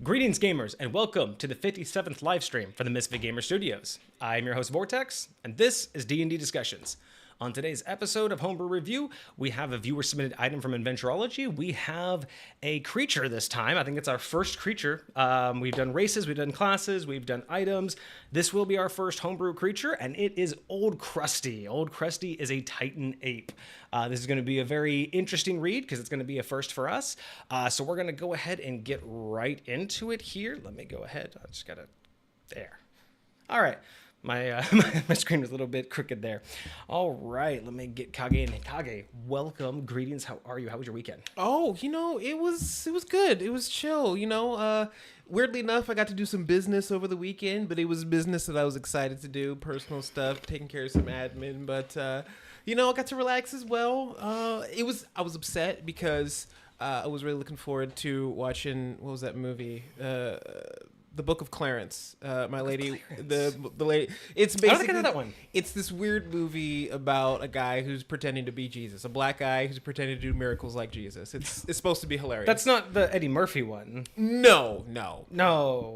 Greetings, gamers, and welcome to the 57th live stream for the MisfitGamersStudios. I am your host, Vortex, and this is D&D Discussions. On today's episode of Homebrew Review, we have a viewer-submitted item from Inventureology. We have a creature this time. I think it's our first creature. We've done races, we've done classes, we've done items. This will be our first homebrew creature, and it is Old Crusty. Old Crusty is a Titan ape. This is going to be a very interesting read because it's going to be a first for us. So we're going to go ahead and get right into it here. Let me go ahead. I just got to... There. All right. My screen was a little bit crooked there. All right, let me get Kage in. Kage, welcome. Greetings. How are you? How was your weekend? Oh, it was good. It was chill. Weirdly enough, I got to do some business over the weekend, but it was business that I was excited to do. Personal stuff, taking care of some admin, but I got to relax as well. I was upset because I was really looking forward to watching, what was that movie? The Book of Clarence, my lady, the lady. It's basically, I don't think I know that one. It's this weird movie about a guy who's pretending to be Jesus, a black guy who's pretending to do miracles like Jesus. It's supposed to be hilarious. That's not the Eddie Murphy one. No.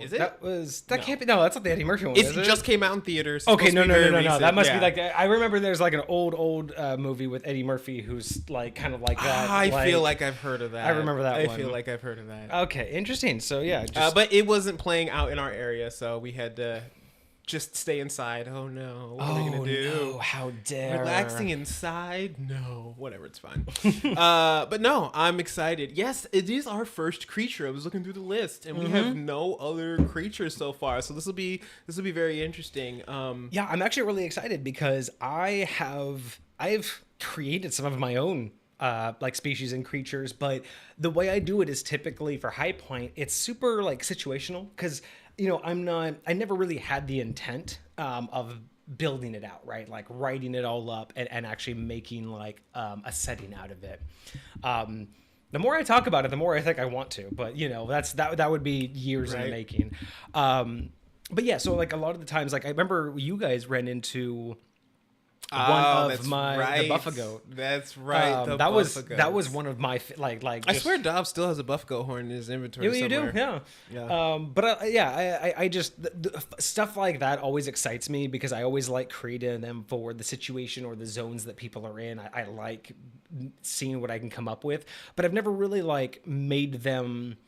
Is it? That can't be. No, that's not the Eddie Murphy one. It just came out in theaters. Okay, no. That must be like. I remember there's like an old movie with Eddie Murphy who's like kind of like that. I feel like I've heard of that. I remember that one. I feel like I've heard of that. Okay, interesting. So yeah, but it wasn't playing out in our area, so we had to just stay inside. Oh no, what are we gonna do? No, how dare. Relaxing inside? No, whatever, it's fine. But no, I'm excited. Yes, it is our first creature. I was looking through the list, and we have no other creatures so far, so this will be very interesting. Yeah, I'm actually really excited because I've created some of my own like species and creatures, but the way I do it is typically for High Point, it's super like situational because I never really had the intent of building it out, right? Like writing it all up and actually making like a setting out of it. The more I talk about it, the more I think I want to, but that would be years in the making. But yeah, so like a lot of the times, like I remember you guys ran into the Buffalo goat. That's right. That was one of my like. I swear, Dob still has a Buffalo horn in his inventory. You do, yeah. But I just the stuff like that always excites me because I always like creating them for the situation or the zones that people are in. I like seeing what I can come up with, but I've never really like made them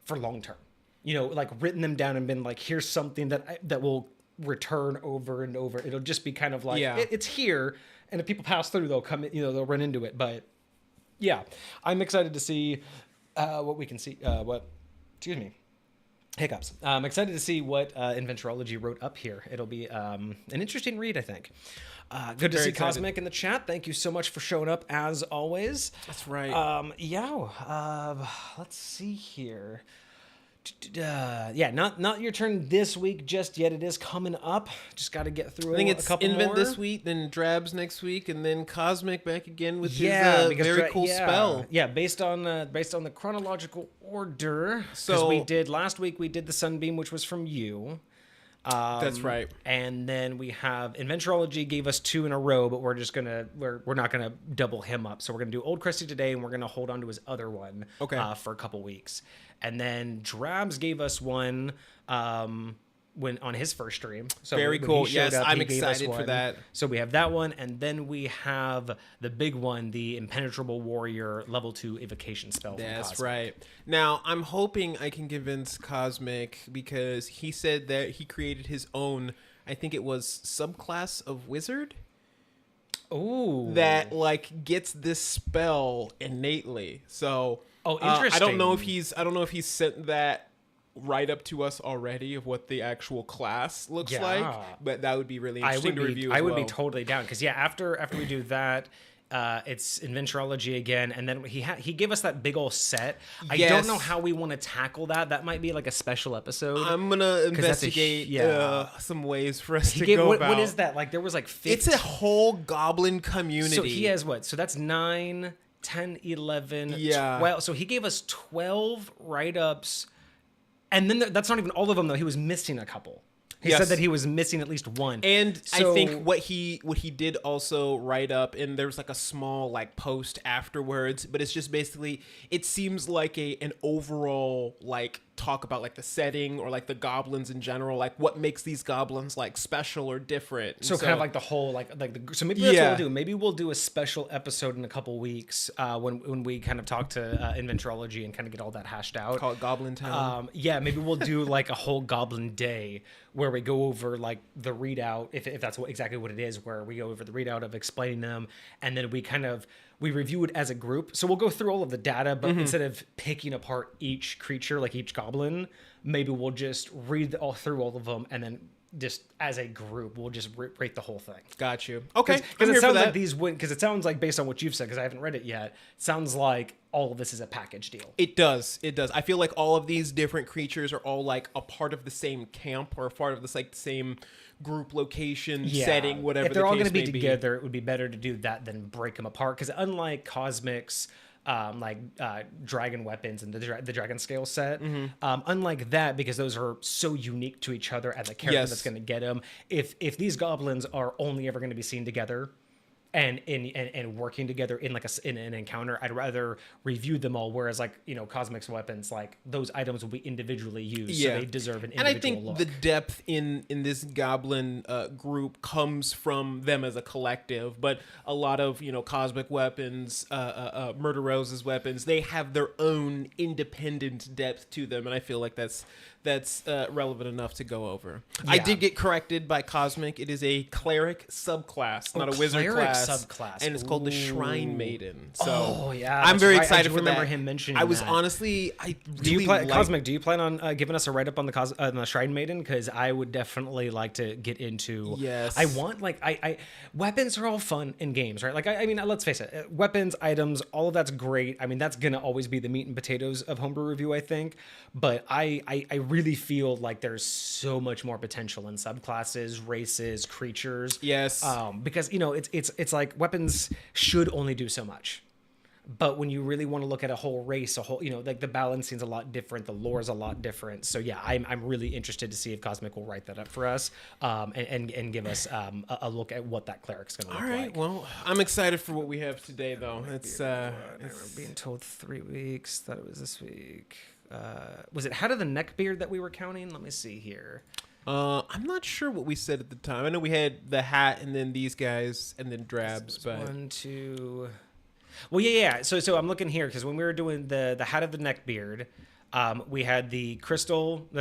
for long term. Like written them down and been like, here's something that will return over and over. It'll just be kind of like it's here, and if people pass through, they'll come in, they'll run into it. But yeah, I'm excited to see what we can see. Hiccups. I'm excited to see what Inventureology wrote up here. It'll be an interesting read, I think. Good to see excited. Cosmic in the chat. Thank you so much for showing up as always. That's right. Let's see here. Not your turn this week just yet. It is coming up. Just got to get through. I think it's a couple Invent more this week, then Drabs next week, and then Cosmic back again with his very cool spell. Yeah, based on the chronological order. So we did last week. We did the Sunbeam, which was from you. That's right. And then we have Inventureology gave us 2 in a row, but we're not gonna double him up. So we're gonna do Old Crusty today, and we're gonna hold on to his other one for a couple weeks. And then Drabs gave us one when on his first stream. So very cool. Yes, I'm excited for that. So we have that one, and then we have the big one, the Impenetrable Warrior level 2 evocation spell. That's right. Now I'm hoping I can convince Cosmic because he said that he created his own. I think it was subclass of wizard. Ooh. That like gets this spell innately. So interesting. I don't know if he's sent that right up to us already of what the actual class looks like, but that would be really interesting to review. I would be totally down because after we do that, it's Inventureology again, and then he gave us that big old set. I don't know how we want to tackle that. That might be like a special episode. I'm gonna investigate some ways for us to go about. What is that? Like there was like 15. It's a whole goblin community. So he has what? So that's 9, 10, 11, 12. So he gave us 12 write-ups. And then that's not even all of them, though. He was missing a couple. He said that he was missing at least one. And So- I think what he did also write up, and there was like a small like post afterwards, but it's just basically, it seems like an overall like talk about like the setting or like the goblins in general, like what makes these goblins like special or different. And So kind of like the whole so maybe that's what we'll do. Maybe we'll do a special episode in a couple weeks when we kind of talk to Inventureology and kind of get all that hashed out. call it Goblin Town. Yeah, maybe we'll do like a whole Goblin Day where we go over like the readout, if that's exactly what it is, where we go over the readout of explaining them, and then we review it as a group. So we'll go through all of the data, but instead of picking apart each creature, like each goblin, maybe we'll just read through all of them, and then just as a group, we'll just rate the whole thing. Got you. Okay. Because it sounds like because it sounds like, based on what you've said, because I haven't read it yet, it sounds like all of this is a package deal. It does. I feel like all of these different creatures are all like a part of the same camp or a part of this like the same group, location, setting, whatever. If they're the all case going to be may together, it would be better to do that than break them apart. Because unlike Cosmic's dragon weapons and the dragon scale set, unlike that, because those are so unique to each other and the character that's going to get them, if these goblins are only ever going to be seen together and working together in in an encounter, I'd rather review them all. Whereas Cosmic's weapons, like those items will be individually used, so they deserve an individual And I think look. the depth in this goblin group comes from them as a collective, but a lot of Cosmic weapons, Murder Rose's weapons, they have their own independent depth to them, and I feel like that's relevant enough to go over. Yeah. I did get corrected by Cosmic. It is a cleric subclass, not a wizard class. Subclass, and it's called the Shrine Maiden. So I'm very excited for remember that. him mentioning. I was that. honestly, I Do you really Cosmic? Do you plan on giving us a write up on the Shrine Maiden? Because I would definitely like to get into. Yes. I want I weapons are all fun in games, right? Like I mean, let's face it, weapons, items, all of that's great. I mean, that's gonna always be the meat and potatoes of homebrew review, I think. But I really feel like there's so much more potential in subclasses, races, creatures. Yes. Because it's like weapons should only do so much. But when you really want to look at a whole race, like the balancing's a lot different, the lore's a lot different. So yeah, I'm really interested to see if Cosmic will write that up for us, and give us a look at what that cleric's going to look like. All right. Well, I'm excited for what we have today, though. We're being told 3 weeks. Thought it was this week. Was it Hat of the Neckbeard that we were counting? Let me see here. I'm not sure what we said at the time. I know we had the hat and then these guys and then Drabs, but 1, 2. Well, yeah. So I'm looking here because when we were doing the Hat of the Neckbeard, we had the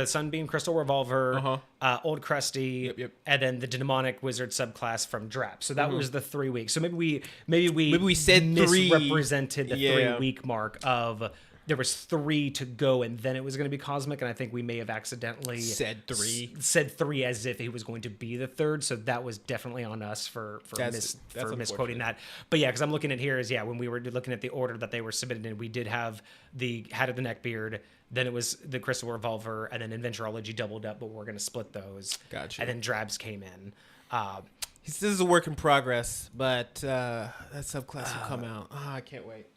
Sunbeam Crystal Revolver, Old Crusty, and then the Demonic Wizard subclass from Drap. So that was the 3 weeks. So maybe we said misrepresented the 3. 3 week mark of. There was 3 to go, and then it was going to be Cosmic, and I think we may have accidentally said 3. Said 3 as if he was going to be the 3rd, so that was definitely on us for misquoting that. But yeah, because I'm looking at here is when we were looking at the order that they were submitted in, we did have the Hat of the Neckbeard, then it was the Crystal Revolver, and then Inventureology doubled up, but we're going to split those. Gotcha. And then Drabs came in. This is a work in progress, but that subclass will come out. I can't wait.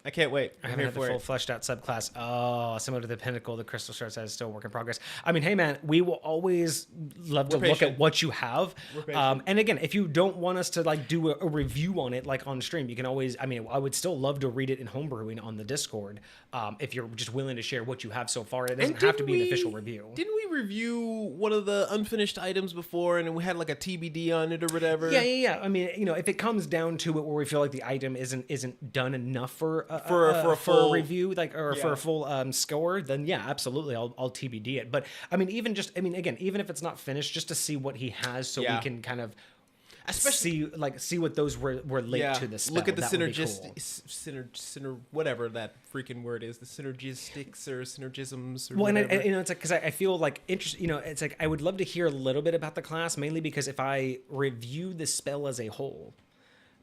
I haven't had the full fleshed out subclass. Oh, similar to the Pinnacle, the Crystal Shards is still a work in progress. I mean, hey man, we will always love to look at what you have. And again, if you don't want us to do a review on it on stream, you can always. I mean, I would still love to read it in homebrewing on the Discord. If you're just willing to share what you have so far, it doesn't have to be an official review. Didn't we review one of the unfinished items before, and we had a TBD on it or whatever? Yeah. I mean, if it comes down to it, where we feel like the item isn't done enough for a full review, for a full score, then yeah, absolutely, I'll TBD it. But I mean, even if it's not finished, just to see what he has, so we can kind of. Especially see what those relate to the spell. Look at the whatever that freaking word is, the synergistics or synergisms. Or well, whatever. and it's because I feel it's I would love to hear a little bit about the class, mainly because if I review the spell as a whole,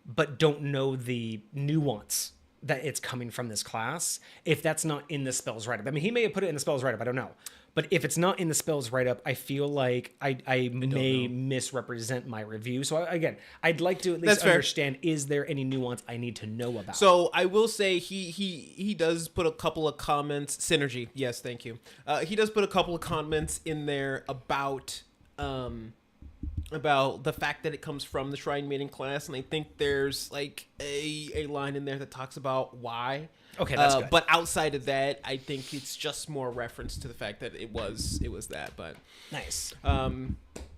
but don't know the nuance that it's coming from this class, if that's not in the spell's write-up. I mean, he may have put it in the spell's write-up, I don't know. But if it's not in the spell's write-up, I feel like I may misrepresent my review. So again, I'd like to at least understand, is there any nuance I need to know about? So I will say he does put a couple of comments. Synergy, yes, thank you. He does put a couple of comments in there about about the fact that it comes from the Shrine Maiden class, and I think there's like a line in there that talks about why. Okay, that's good. But outside of that, I think it's just more reference to the fact that it was that. But Nice.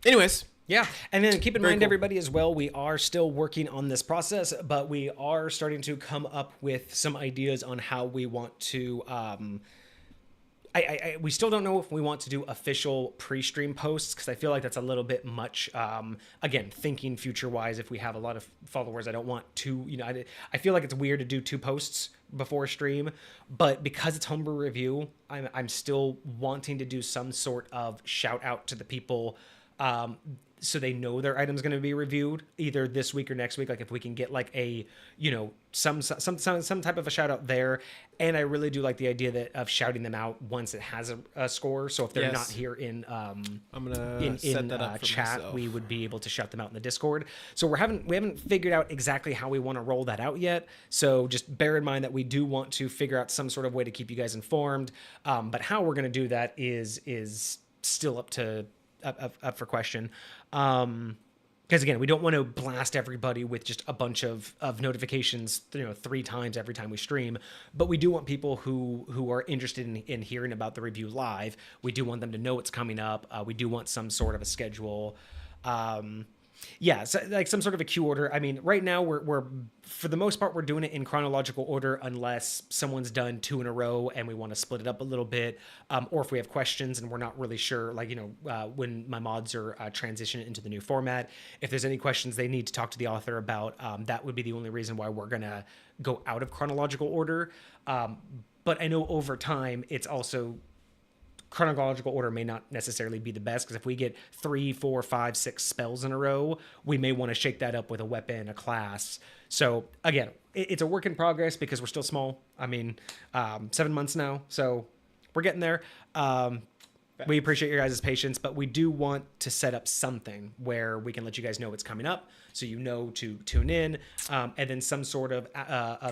Anyways. Yeah, and then keep in mind, cool. everybody, as well, we are still working on this process, but we are starting to come up with some ideas on how we want to... we still don't know if we want to do official pre-stream posts, because I feel like that's a little bit much. Again, thinking future-wise, if we have a lot of followers, I don't want to, I feel like it's weird to do 2 posts before stream, but because it's homebrew review, I'm still wanting to do some sort of shout out to the people, so they know their item's going to be reviewed either this week or next week. Like if we can get like a, some type of a shout out there. And I really do like the idea of shouting them out once it has a score. So if they're not here in, I'm gonna set that up for chat, myself. we would be able to shout them out in the Discord. So we haven't figured out exactly how we want to roll that out yet. So just bear in mind that we do want to figure out some sort of way to keep you guys informed. But how we're going to do that is still up for question. Because again, we don't want to blast everybody with just a bunch of notifications, 3 times every time we stream. But we do want people who are interested in hearing about the review live. We do want them to know it's coming up. We do want some sort of a schedule. So like some sort of a queue order. I mean, right now we're for the most part we're doing it in chronological order, unless someone's done 2 in a row and we want to split it up a little bit, or if we have questions and we're not really sure, like when my mods are transitioning into the new format, if there's any questions they need to talk to the author about, that would be the only reason why we're gonna go out of chronological order. But I know over time it's also chronological order may not necessarily be the best, because if we get 3, 4, 5, 6 spells in a row, we may want to shake that up with a weapon, a class. So again, it's a work in progress because we're still small. I mean, 7 months now, so we're getting there. We appreciate your guys' patience, but we do want to set up something where we can let you guys know what's coming up, so to tune in, and then some sort of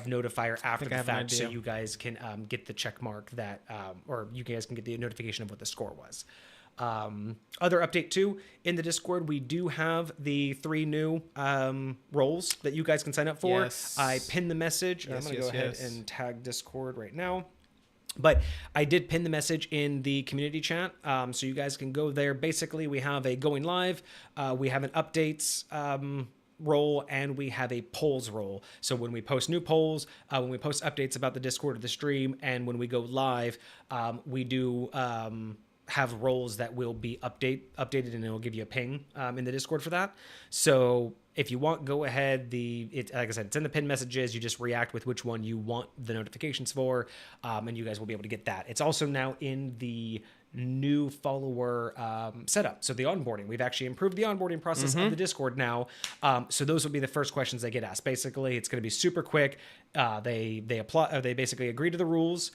notifier after the fact, so you guys can get the check mark that, or you guys can get the notification of what the score was. Other update too, in the Discord, we do have the 3 new roles that you guys can sign up for. Yes. I pinned the message. I'm going to go ahead and tag Discord right now. But I did pin the message in the community chat, so you guys can go there. Basically, we have a going live, we have an updates role, and we have a polls role. So when we post new polls, when we post updates about the Discord or the stream, and when we go live, we do have roles that will be updated, and it'll give you a ping in the Discord for that. So if you want, go ahead. Like I said, it's in the pinned messages. You just react with which one you want the notifications for, and you guys will be able to get that. It's also now in the new follower setup. So the onboarding, we've actually improved the onboarding process of the Discord now. So those will be the first questions they get asked. Basically, it's going to be super quick. They apply. They basically agree to the rules.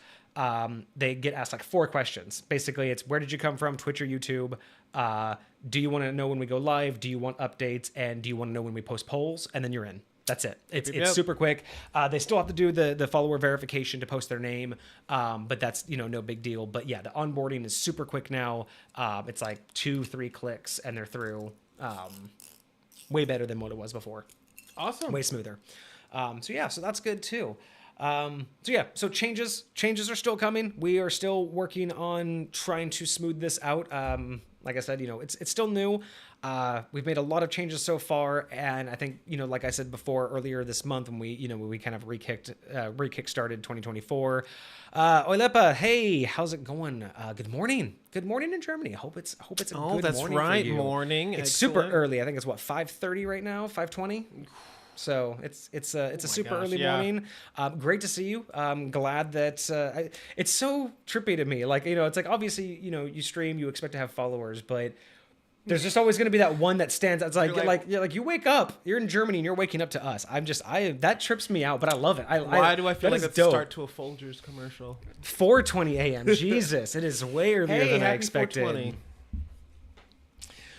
They get asked like 4 questions. Basically, it's where did you come from, Twitch or YouTube? Do you want to know when we go live? Do you want updates? And do you want to know when we post polls? And then you're in. That's it. It's super quick. They still have to do the follower verification to post their name, but that's no big deal. But yeah, the onboarding is super quick now. It's like 2-3 clicks and they're through. Way better than what it was before. Awesome. Way smoother. So that's good too. So changes are still coming. We are still working on trying to smooth this out. Like I said, it's still new. We've made a lot of changes so far, and I think, like I said before, earlier this month when we kind of re-kickstarted 2024. Oilepa, hey, how's it going? Good morning in Germany. Hope it's a good morning. That's right, for you. morning. It's Excellent. super early. I think it's 5:30 right now, 5:20. So it's a super early morning. Great to see you. I'm glad that it's so trippy to me. Like, it's like, obviously, you stream, you expect to have followers, but there's just always going to be that one that stands out. It's like you wake up, you're in Germany and you're waking up to us. That trips me out, but I love it. Why do I feel like it's the dope. start to a Folgers commercial? 4:20 a.m. Jesus, it is way earlier than I expected. 4:20.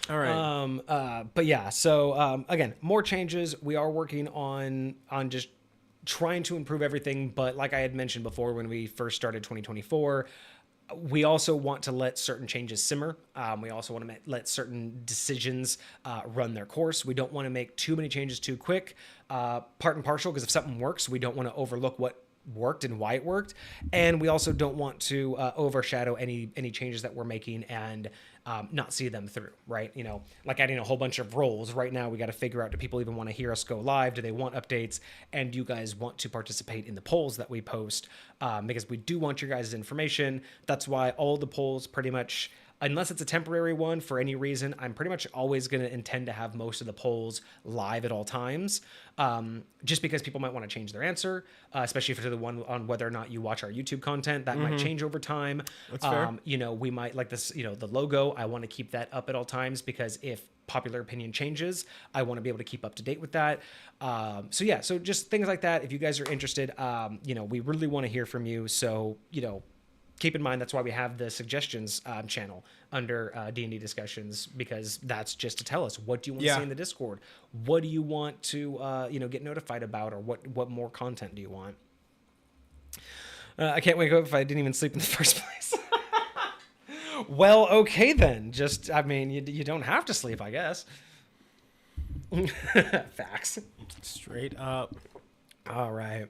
All right. But yeah, so again, more changes. We are working on just trying to improve everything. But like I had mentioned before, when we first started 2024, we also want to let certain changes simmer. We also want to let certain decisions run their course. We don't want to make too many changes too quick, part and partial, because if something works, we don't want to overlook what worked and why it worked. And we also don't want to overshadow any changes that we're making and not see them through, right? You know, like adding a whole bunch of roles. Right now, we got to figure out, do people even want to hear us go live? Do they want updates? And do you guys want to participate in the polls that we post? Because we do want your guys' information. That's why all the polls pretty much, unless it's a temporary one for any reason, I'm pretty much always going to intend to have most of the polls live at all times, just because people might want to change their answer, especially for the one on whether or not you watch our YouTube content. That might change over time. That's fair. You know, we might like this, you know, the logo, I want to keep that up at all times, because if popular opinion changes, I want to be able to keep up to date with that. So yeah, so just things like that. If you guys are interested, you know, we really want to hear from you. So, you know, keep in mind, that's why we have the suggestions channel under D&D discussions, because that's just to tell us, what do you want to see in the Discord? What do you want to, you know, get notified about, or what more content do you want? I can't wake up if I didn't even sleep in the first place. Well, okay then. Just, I mean, you don't have to sleep, I guess. Facts. Straight up. All right.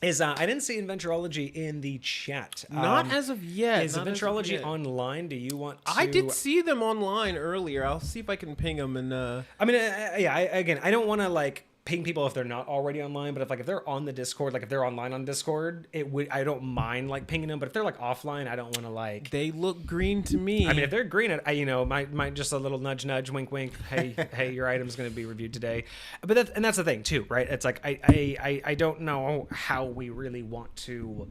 I didn't see Inventureology in the chat. Not as of yet. Is Inventureology online? Do you want to... I did see them online earlier. I'll see if I can ping them. And I mean, again, I don't want to like ping people if they're not already online, but if they're on the Discord, like if they're online on Discord, I don't mind like pinging them. But if they're like offline, I don't want to like... They look green to me. I mean, if they're green, I you know, might just a little nudge, wink, wink. Hey, your item's going to be reviewed today. But that's the thing too, right? It's like I don't know how we really want to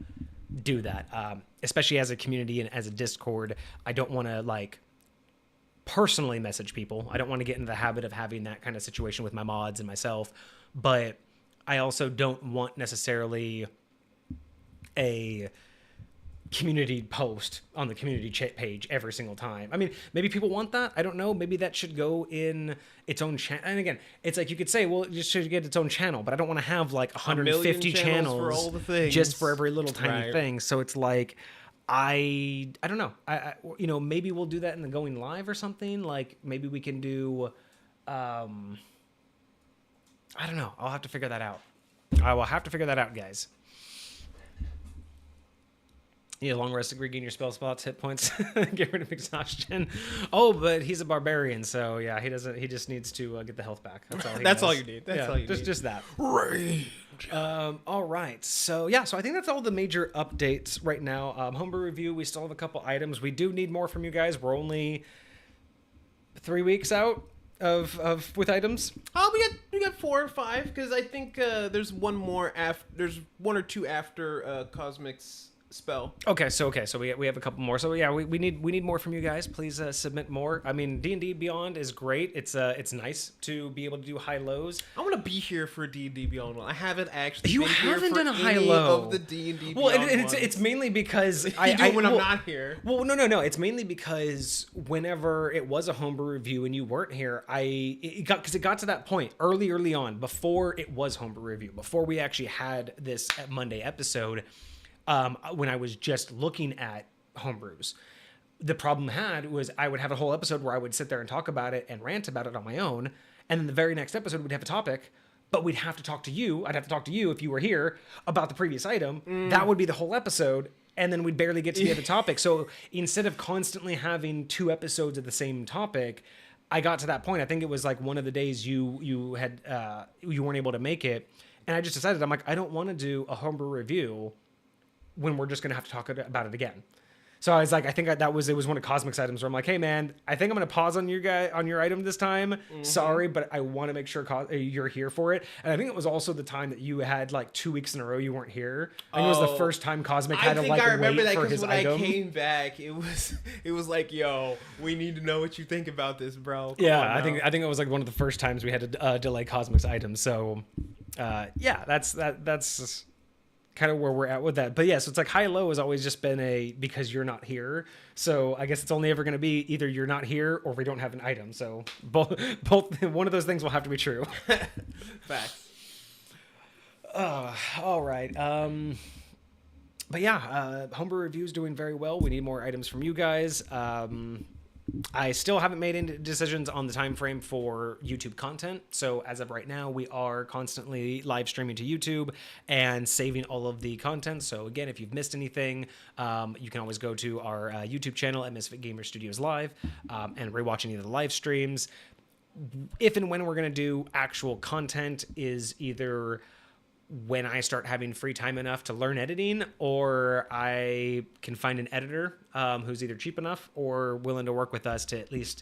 do that, especially as a community and as a Discord. I don't want to like personally message people. I don't want to get into the habit of having that kind of situation with my mods and myself, but I also don't want necessarily a community post on the community chat page every single time. I mean, maybe people want that. I don't know. Maybe that should go in its own channel. And again, it's like you could say, well, it just should get its own channel, but I don't want to have like 150 channels for all the things, just for every little tiny thing. So it's like, I don't know. I you know, maybe we'll do that in the going live or something. Like maybe we can do, I don't know. I'll have to figure that out. I will have to figure that out, guys. You long rest, regain your spell spots, hit points, get rid of exhaustion. Oh, but he's a barbarian, so yeah, he doesn't. He just needs to get the health back. That's all. That's all you need. That's all you need. Just that. Rage. All right. So yeah. So I think that's all the major updates right now. Homebrew review. We still have a couple items. We do need more from you guys. We're only 3 weeks out of with items. We got 4 or 5, because I think there's one more after. There's 1 or 2 after Cosmic's spell. Okay, so we have a couple more. So yeah, we need more from you guys. Please submit more. I mean, D&D Beyond is great. It's nice to be able to do high lows. I want to be here for D&D Beyond. I haven't actually. You been haven't here for done a high any low of the D&D Beyond. Well, it's mainly because I'm not here. Well, no. It's mainly because whenever it was a homebrew review and you weren't here, it got to that point early on, before it was homebrew review, before we actually had this Monday episode. When I was just looking at homebrews, the problem was I would have a whole episode where I would sit there and talk about it and rant about it on my own. And then the very next episode we'd have a topic, but we'd have to talk to you. I'd have to talk to you if you were here about the previous item. That would be the whole episode. And then we'd barely get to the other topic. So instead of constantly having 2 episodes of the same topic, I got to that point. I think it was like one of the days you weren't able to make it. And I just decided, I'm like, I don't want to do a homebrew review when we're just going to have to talk about it again. So I was like, I think it was one of Cosmic's items where I'm like, hey man, I think I'm going to pause on your item this time. Sorry, but I want to make sure you're here for it. And I think it was also the time that you had like 2 weeks in a row you weren't here. I think it was the first time Cosmic had to like wait for his item. I came back, it was like, yo, we need to know what you think about this, bro. Come on, I think it was like one of the first times we had to delay Cosmic's item. So yeah, that's kind of where we're at with that. But yeah, so it's like high-low has always just been because you're not here. So I guess it's only ever going to be either you're not here or we don't have an item. So both one of those things will have to be true. Facts. All right. But yeah, homebrew review is doing very well. We need more items from you guys. I still haven't made any decisions on the time frame for YouTube content. So as of right now, we are constantly live streaming to YouTube and saving all of the content. So again, if you've missed anything, you can always go to our YouTube channel at MisfitGamersStudios Live and rewatch any of the live streams. If and when we're going to do actual content is either when I start having free time enough to learn editing, or I can find an editor who's either cheap enough or willing to work with us to at least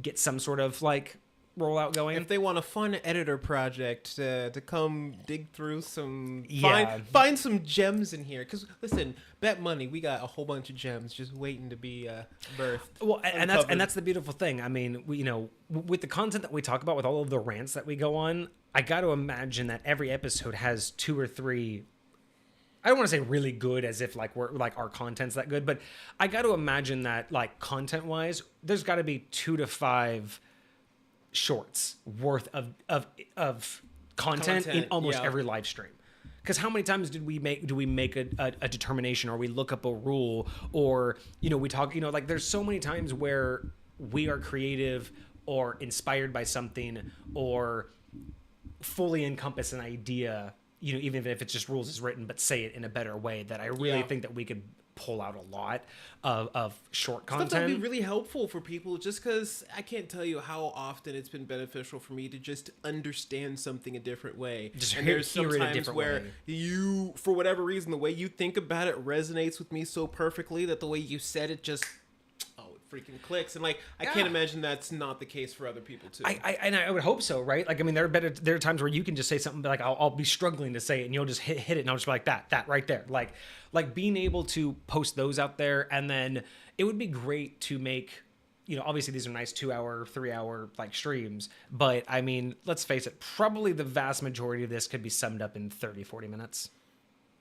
get some sort of like rollout going. If they want a fun editor project to come dig through some, Yeah. find some gems in here. Because listen, bet money, we got a whole bunch of gems just waiting to be birthed. Well, and that's the beautiful thing. I mean, we, with the content that we talk about, with all of the rants that we go on, I got to imagine that every episode has 2 or 3. I don't want to say really good, as if like we're like our content's that good, but I got to imagine that like content wise, there's got to be 2 to 5 shorts worth of content in almost every live stream. Because how many times do we make a determination, or we look up a rule, or we talk, like there's so many times where we are creative or inspired by something, or fully encompass an idea, even if it's just rules as written, but say it in a better way, that I really think that we could pull out a lot of short content. Stuff that would be really helpful for people, just because I can't tell you how often it's been beneficial for me to just understand something a different way. And there's sometimes where you, for whatever reason, the way you think about it resonates with me so perfectly that the way you said it just freaking clicks, and like I can't imagine that's not the case for other people too. I would hope so, right? Like, I mean, there are times where you can just say something like I'll be struggling to say it, and you'll just hit it, and I'll just be like that right there, like being able to post those out there. And then it would be great to make, obviously these are nice 2-hour, 3-hour like streams, but I mean, let's face it, probably the vast majority of this could be summed up in 30-40 minutes.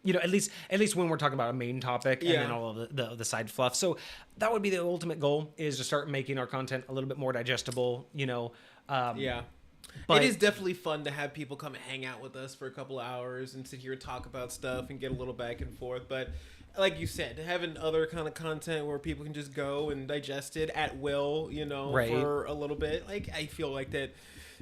At least when we're talking about a main topic, and then all of the side fluff. So that would be the ultimate goal, is to start making our content a little bit more digestible, But it is definitely fun to have people come and hang out with us for a couple of hours and sit here and talk about stuff and get a little back and forth. But like you said, having other kind of content where people can just go and digest it at will, for a little bit, like I feel like that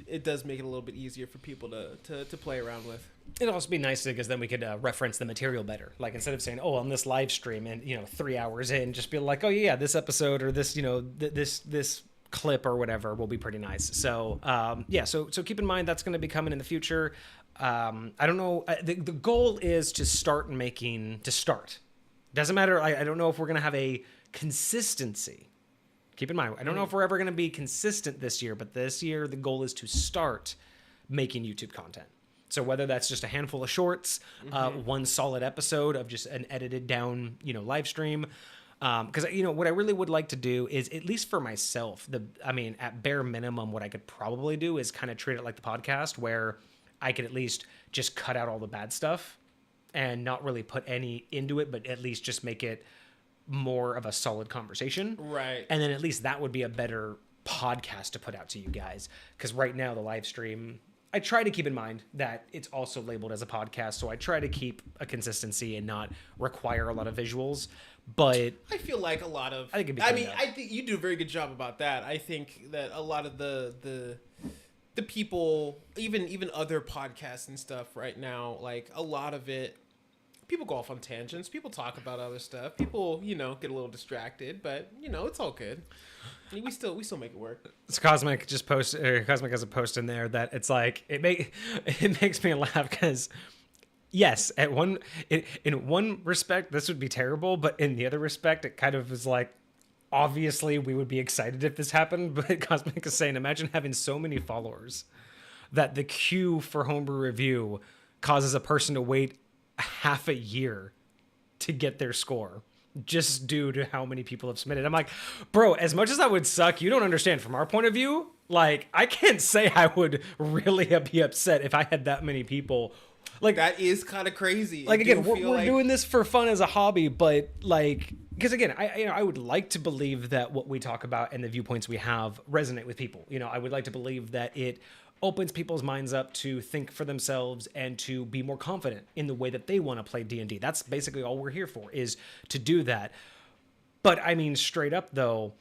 it does make it a little bit easier for people to play around with. It'd also be nice because then we could reference the material better. Like, instead of saying, on this live stream and 3 hours in, just be like, this episode, or this this clip or whatever will be pretty nice. So so keep in mind that's going to be coming in the future. I don't know. The goal is to start. Doesn't matter. I don't know if we're going to have a consistency. Keep in mind, I don't know if we're ever going to be consistent this year, but this year the goal is to start making YouTube content. So whether that's just a handful of shorts, one solid episode of just an edited down, live stream. Because, what I really would like to do is, at least for myself, at bare minimum, what I could probably do is kind of treat it like the podcast, where I could at least just cut out all the bad stuff and not really put any into it, but at least just make it more of a solid conversation. Right. And then at least that would be a better podcast to put out to you guys. Because right now, the live stream, I try to keep in mind that it's also labeled as a podcast, so I try to keep a consistency and not require a lot of visuals. But I feel like a lot of, I think you do a very good job about that. I think that a lot of the people, even other podcasts and stuff right now, like a lot of it, people go off on tangents. People talk about other stuff. People, get a little distracted, but it's all good. We still make it work. So Cosmic Cosmic has a post in there that it's like it makes me laugh, because yes, in one respect this would be terrible, but in the other respect it kind of is like, obviously we would be excited if this happened. But Cosmic is saying, imagine having so many followers that the queue for homebrew review causes a person to wait half a year to get their score, just due to how many people have submitted. I'm like, bro, as much as that would suck, you don't understand. From our point of view, like, I can't say I would really be upset if I had that many people. Like, that is kind of crazy. Like, again, we're doing this for fun as a hobby, but like, because again, I would like to believe that what we talk about and the viewpoints we have resonate with people. I would like to believe that it opens people's minds up to think for themselves and to be more confident in the way that they want to play D&D. That's basically all we're here for, is to do that. But I mean, straight up though,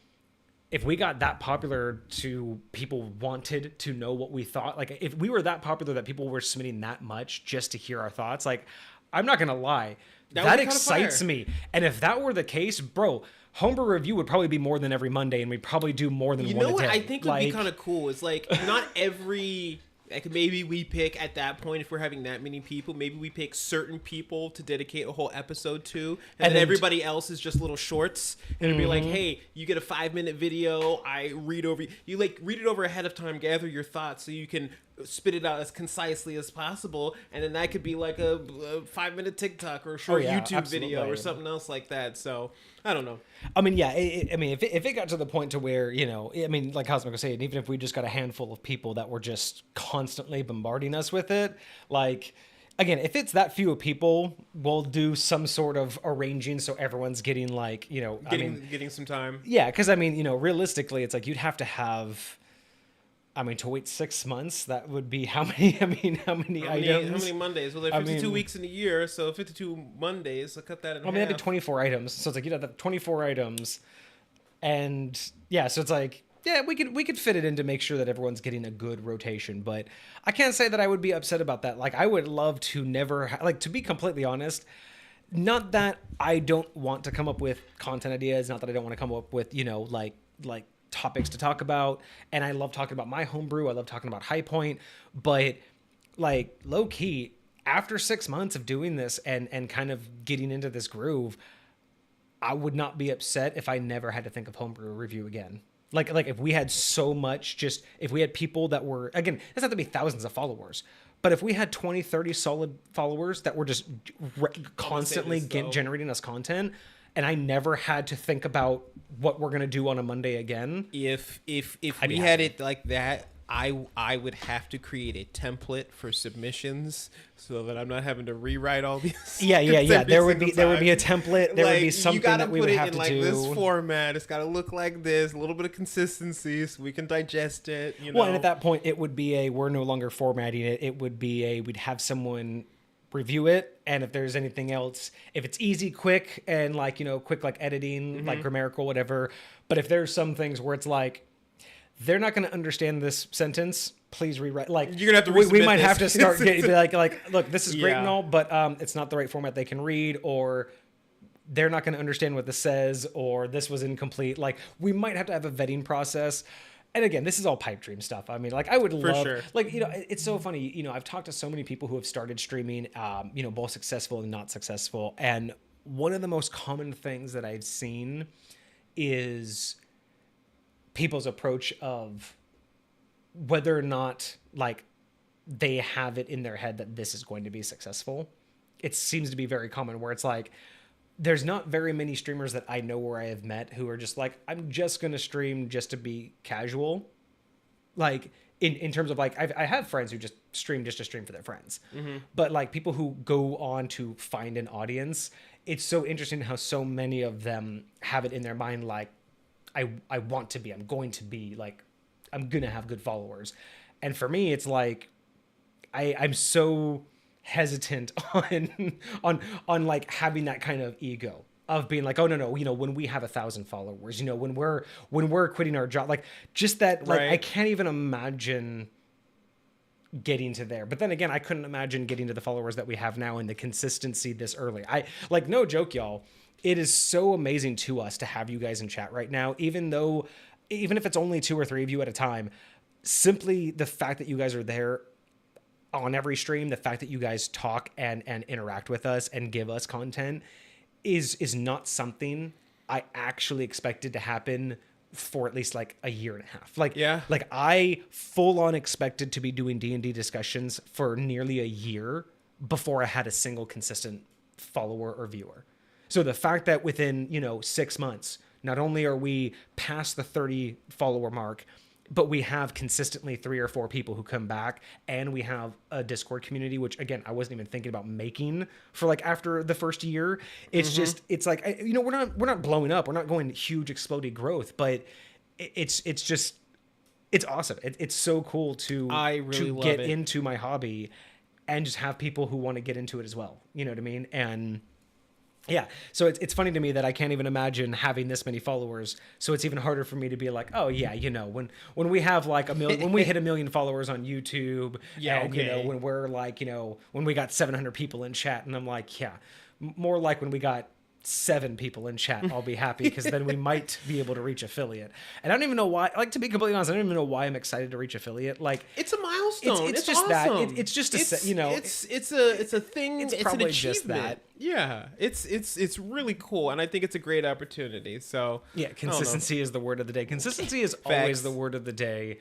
if we got that popular to people wanted to know what we thought, like if we were that popular that people were submitting that much just to hear our thoughts, like I'm not going to lie, that excites me. And if that were the case, bro, Homebrew Review would probably be more than every Monday, and we'd probably do more than one a day. You know what I think would be kind of cool? It's like not every... Like maybe we pick at that point, if we're having that many people, maybe we pick certain people to dedicate a whole episode to, and then everybody else is just little shorts. And it'd be like, hey, you get a 5-minute video. I read over you, like read it over ahead of time, gather your thoughts so you can spit it out as concisely as possible, and then that could be like a 5-minute TikTok or a short YouTube video or something else like that. So I don't know. I mean, yeah. I mean, if it got to the point to where, you know, I mean, like Cosmic was saying, even if we just got a handful of people that were just constantly bombarding us with it, like, again, if it's that few of people, we'll do some sort of arranging so everyone's getting like, you know, getting some time. Yeah, because I mean, you know, realistically, it's like you'd have to have. I mean, to wait 6 months, that would be how many? I mean, how many items? How many Mondays? Well, there are 52 weeks in a year, so 52 Mondays. So cut that in half. That'd be 24 items. So it's like you'd have 24 items, and yeah, so it's like yeah, we could fit it in to make sure that everyone's getting a good rotation. But I can't say that I would be upset about that. Like, I would love to never like to be completely honest. Not that I don't want to come up with content ideas. Not that I don't want to come up with like topics to talk about, and I love talking about my homebrew. I love talking about High Point, but like low key, after 6 months of doing this and kind of getting into this groove, I would not be upset if I never had to think of homebrew review again. Like if we had so much, just if we had people that were, again, it doesn't have to be thousands of followers, but if we had 20, 30 solid followers that were just constantly generating us content, and I never had to think about what we're gonna do on a Monday again. If we had it like that, I would have to create a template for submissions so that I'm not having to rewrite all these. Yeah. There would be a template. There would be something that we would have to do. You gotta put it in like this format. It's gotta look like this. A little bit of consistency so we can digest it. You know? Well, and at that point, it would be we're no longer formatting it. It would be we'd have someone review it, and if there's anything else, if it's easy, quick, and quick like editing, like grammatical, whatever. But if there's some things where it's like they're not going to understand this sentence, please rewrite. Like you're gonna have to we might have to start getting like look, this is great and all, but it's not the right format they can read, or they're not going to understand what this says, or this was incomplete. Like we might have to have a vetting process. And again, this is all pipe dream stuff. I mean, like I would love, it's so funny. I've talked to so many people who have started streaming, both successful and not successful. And one of the most common things that I've seen is people's approach of whether or not like they have it in their head that this is going to be successful. It seems to be very common where it's like, there's not very many streamers that I know where I have met who are just like, I'm just going to stream just to be casual. Like in terms of like, I have friends who just stream just to stream for their friends, but like people who go on to find an audience, it's so interesting how so many of them have it in their mind. Like I want to be, I'm going to be like, I'm going to have good followers. And for me, it's like, I'm so hesitant on like having that kind of ego of being like, oh no, when we have 1,000 followers, when we're quitting our job, like just that, like I can't even imagine getting to there. But then again, I couldn't imagine getting to the followers that we have now and the consistency this early. I like, no joke, y'all. It is so amazing to us to have you guys in chat right now, even if it's only 2 or 3 of you at a time. Simply the fact that you guys are there on every stream, the fact that you guys talk and interact with us and give us content is not something I actually expected to happen for at least like a year and a half. Like I full on expected to be doing D&D discussions for nearly a year before I had a single consistent follower or viewer. So the fact that within, 6 months, not only are we past the 30 follower mark, but we have consistently 3 or 4 people who come back, and we have a Discord community, which again, I wasn't even thinking about making for like after the first year. It's just, it's like, we're not blowing up. We're not going huge exploding growth, but it's just it's awesome. It's so cool I really to love get it. into my hobby and just have people who want to get into it as well. You know what I mean? And yeah, so it's funny to me that I can't even imagine having this many followers. So it's even harder for me to be like, oh yeah, you know, when we have like when we hit 1 million followers on YouTube, Yeah, and you know, okay. when we're like, you know, when we got 700 people in chat, and I'm like, yeah, more like when we got 7 people in chat, I'll be happy, because then we might be able to reach affiliate. And I don't even know why. Like, to be completely honest, I don't even know why I'm excited to reach affiliate. Like, It's a milestone. it's It's just awesome. that. It's just a you know. it's a thing. it's It's, an probably achievement. just that. Yeah, it's really cool, and I think it's a great opportunity. So Yeah, I don't know. consistency is the word of the day. Consistency is always the word of the day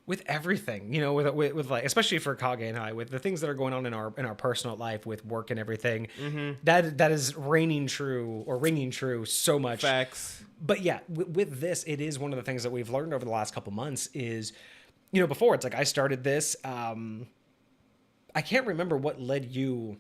with everything, you know, with like, especially for Kage and I, with the things that are going on in our personal life with work and everything. That is ringing true so much. Facts. But yeah, with this, it is one of the things that we've learned over the last couple months is, you know, before it's like I started this, I can't remember what led you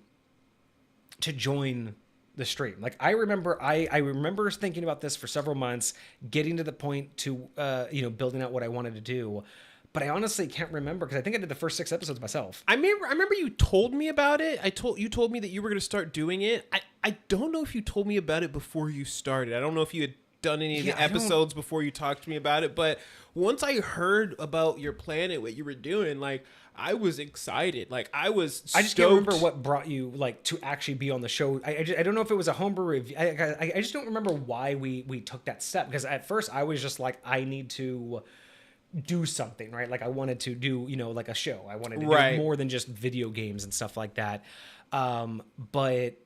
to join the stream. Like, I remember thinking about this for several months, getting to the point to you know, building out what I wanted to do, but I honestly can't remember, because I think I did the first 6 episodes myself. I remember you told me about it. You told me that you were going to start doing it. I don't know if you told me about it before you started. I don't know if you had done any of the episodes before you talked to me about it, but once I heard about your plan and what you were doing, like, I was excited. Like, I was stoked. I just can't remember what brought you, like, to actually be on the show. I don't know if it was a homebrew review. I just don't remember why we took that step, because at first I was just like, I need to do something, right? Like, I wanted to do, you know, like a show. I wanted to do more than just video games and stuff like that. But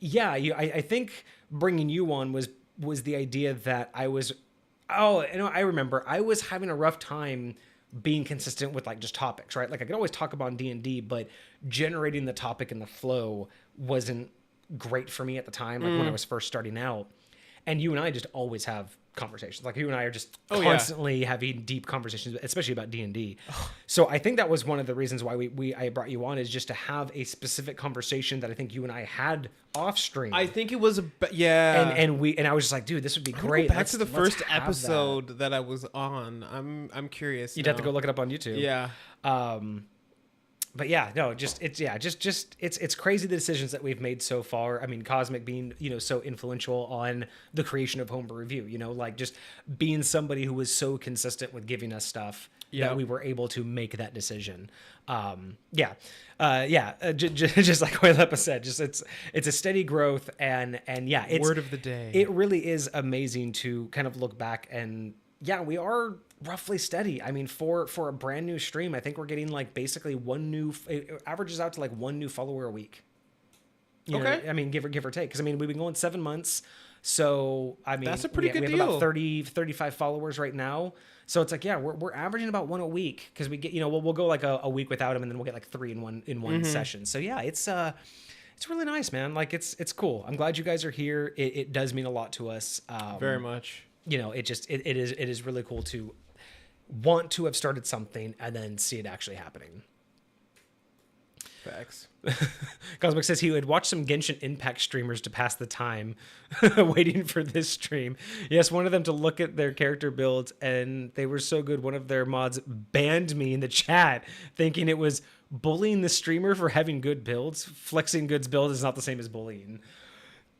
yeah, I think bringing you on was the idea that I was, I remember I was having a rough time being consistent with, like, just topics, right? Like, I could always talk about D&D, but generating the topic and the flow wasn't great for me at the time, like when I was first starting out. And you and I just always have conversations. Like, you and I are just constantly having deep conversations, especially about D&D. So I think that was one of the reasons why I brought you on, is just to have a specific conversation that I think you and I had off stream. I think it was and I was just like, dude, this would be great. Back to the first episode that I was on. I'm curious. You'd have to go look it up on YouTube. Yeah. But yeah, no, it's crazy the decisions that we've made so far. I mean, Cosmic being, you know, so influential on the creation of Homebrew Review, you know, like, just being somebody who was so consistent with giving us stuff that we were able to make that decision. Just like Lepa said, just it's a steady growth, and yeah, it's word of the day. It really is amazing to kind of look back, and yeah, we are roughly steady. I mean, for a brand new stream, I think we're getting, like, basically it averages out to, like, 1 new follower a week. You know, I mean, give or take, because I mean, we've been going 7 months, so I mean, that's a pretty good we have deal. about 35 followers right now. So it's like, yeah, we're averaging about 1 a week, because we get, you know, we'll go like a week without them, and then we'll get like 3 in one session. So yeah, it's really nice, man. Like, it's cool. I'm glad you guys are here. It does mean a lot to us. Very much. You know, it is really cool to want to have started something and then see it actually happening. Facts. Cosmic says he would watch some Genshin Impact streamers to pass the time waiting for this stream. Yes, one of them to look at their character builds, and they were so good, one of their mods banned me in the chat, thinking it was bullying the streamer for having good builds. Flexing goods build is not the same as bullying.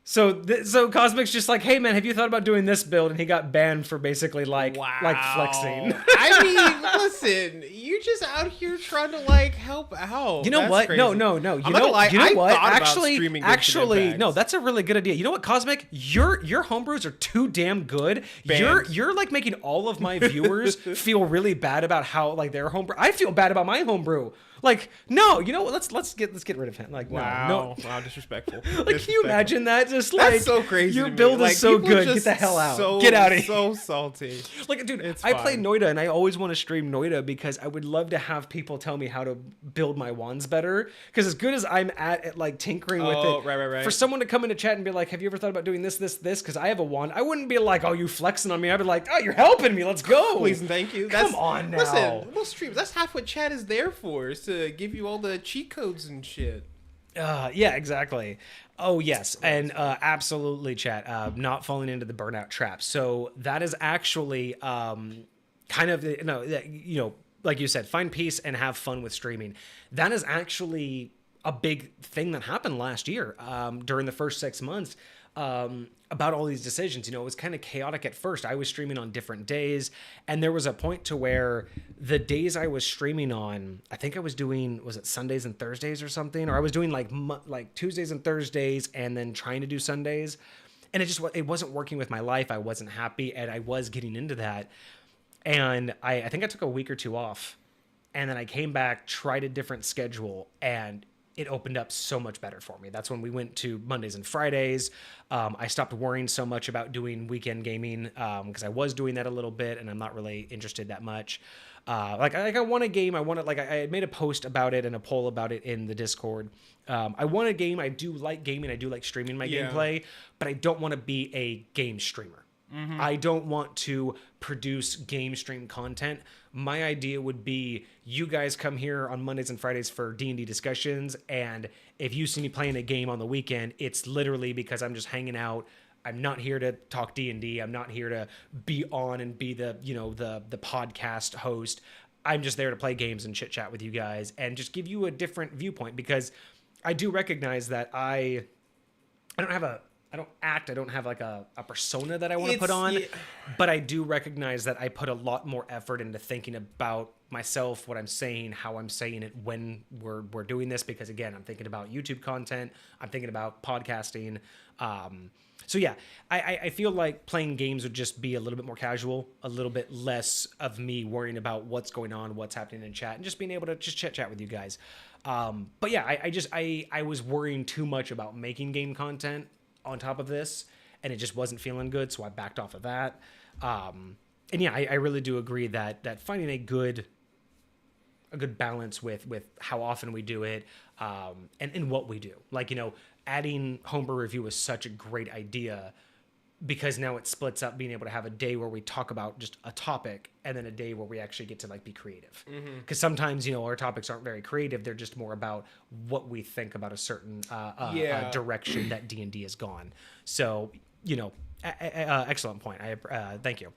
So Cosmic's just like, hey man, have you thought about doing this build? And he got banned for basically like flexing. I mean, listen, you're just out here trying to, like, help out. You know That's what? crazy. No. You know what? Actually, no, Impact. that's a really good idea. You know what, Cosmic? Your homebrews are too damn good. You're like making all of my viewers feel really bad about how, like, their homebrew. I feel bad about my homebrew. Like, no, you know what? Let's get rid of him. Like, wow, disrespectful. Like, can you imagine that? Just like, that's so crazy. Your build is so good. Get the hell out. Get out of here. So salty. Like, dude, I play Noida, and I always want to stream Noida because I would love to have people tell me how to build my wands better. Because as good as I'm at like tinkering with it, right. For someone to come into chat and be like, "Have you ever thought about doing this?" Because I have a wand, I wouldn't be like, "Oh, you flexing on me." I'd be like, "Oh, you're helping me. Let's go." Please and thank you. Come on now. Listen, we'll stream. That's half what chat is there for, is to give you all the cheat codes and shit. Yeah, exactly. Oh yes, and absolutely, chat. Not falling into the burnout trap. So that is actually kind of, like you said, find peace and have fun with streaming. That is actually a big thing that happened last year during the first 6 months about all these decisions. It was kind of chaotic at first. I was streaming on different days, and there was a point to where the days I was streaming on, I think I was doing, was it Sundays and Thursdays or something? Or I was doing like Tuesdays and Thursdays and then trying to do Sundays. And it wasn't working with my life. I wasn't happy, and I was getting into that. And I think I took a week or two off, and then I came back, tried a different schedule, and it opened up so much better for me. That's when we went to Mondays and Fridays. I stopped worrying so much about doing weekend gaming because I was doing that a little bit, and I'm not really interested that much. I won a game. I made a post about it and a poll about it in the Discord. I won a game. I do like gaming. I do like streaming my gameplay, but I don't want to be a game streamer. Mm-hmm. I don't want to produce game stream content. My idea would be you guys come here on Mondays and Fridays for D&D discussions, and if you see me playing a game on the weekend, it's literally because I'm just hanging out. I'm not here to talk D&D. I'm not here to be on and be the podcast host. I'm just there to play games and chit chat with you guys and just give you a different viewpoint, because I do recognize that I don't have like a persona that I want to put on, but I do recognize that I put a lot more effort into thinking about myself, what I'm saying, how I'm saying it when we're doing this, because again, I'm thinking about YouTube content, I'm thinking about podcasting. So yeah, I feel like playing games would just be a little bit more casual, a little bit less of me worrying about what's going on, what's happening in chat, and just being able to just chit chat with you guys. But yeah, I was worrying too much about making game content on top of this, and it just wasn't feeling good, so I backed off of that. And yeah, I really do agree that finding a good balance with how often we do it, and what we do. Like, adding homebrew review was such a great idea, because now it splits up being able to have a day where we talk about just a topic, and then a day where we actually get to like be creative. Because sometimes, our topics aren't very creative. They're just more about what we think about a certain direction that D&D has gone. So, excellent point. Thank you.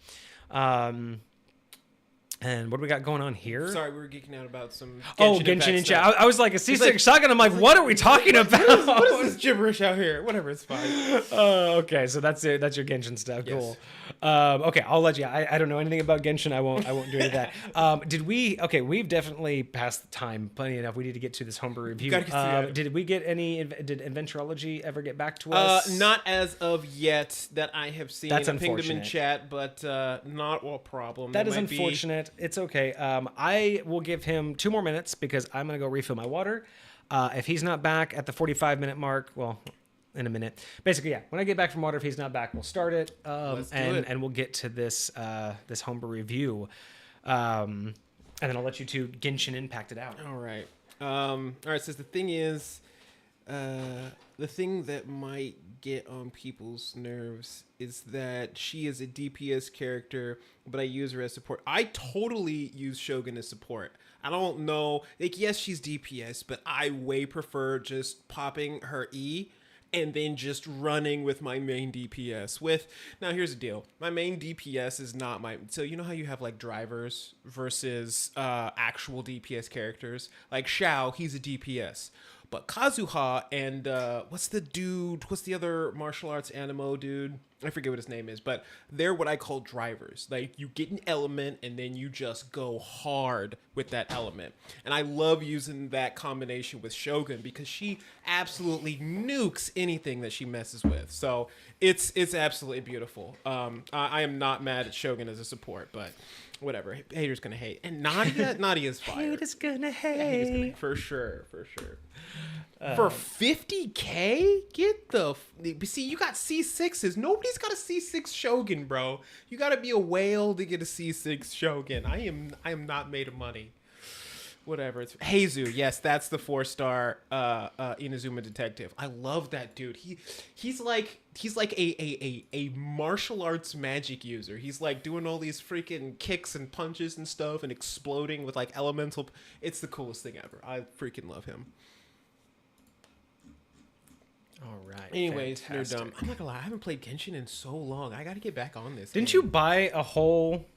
And what do we got going on here? Sorry, we were geeking out about some Genshin in chat. I was like, a C6 shotgun. I'm like, what are we talking about? What is this gibberish out here? Whatever, it's fine. Okay, so that's it. That's your Genshin stuff. Yes. Cool. Okay, I'll let you. I don't know anything about Genshin. I won't do any of that. We've definitely passed the time plenty enough. We need to get to this homebrew review. Did we get any? Did Inventureology ever get back to us? Not as of yet that I have seen. That's unfortunate. Pinged them in chat, but not a problem. That is unfortunate. It's okay. I will give him 2 more minutes because I'm going to go refill my water. If he's not back at the 45-minute mark, well, in a minute. Basically, yeah. When I get back from water, if he's not back, we'll start it. And we'll get to this homebrew review. And then I'll let you two Genshin Impact it out. All right. So the thing is, the thing that might get on people's nerves is that she is a DPS character, but I use her as support. I totally use Shogun as support. I don't know, like, yes, she's DPS, but I way prefer just popping her E and then just running with my main DPS. Now here's the deal. My main DPS is not so you know how you have like drivers versus actual DPS characters? Like Xiao, he's a DPS. But Kazuha and what's the other martial arts animo dude? I forget what his name is, but they're what I call drivers. Like, you get an element and then you just go hard with that element. And I love using that combination with Shogun because she absolutely nukes anything that she messes with. So it's absolutely beautiful. I am not mad at Shogun as a support, but whatever. Haters gonna hate. And Nadia's fire. Haters gonna hate. For sure. For 50K? See, you got C6s. Nobody's got a C6 Shogun, bro. You gotta be a whale to get a C6 Shogun. I am not made of money. Whatever. It's Heizu. Yes, that's the 4-star Inazuma detective. I love that dude. He's like a martial arts magic user. He's like doing all these freaking kicks and punches and stuff and exploding with like elemental. It's the coolest thing ever. I freaking love him. All right. Anyways, you're dumb. I'm not gonna lie. I haven't played Genshin in so long. I got to get back on this. Didn't you buy a whole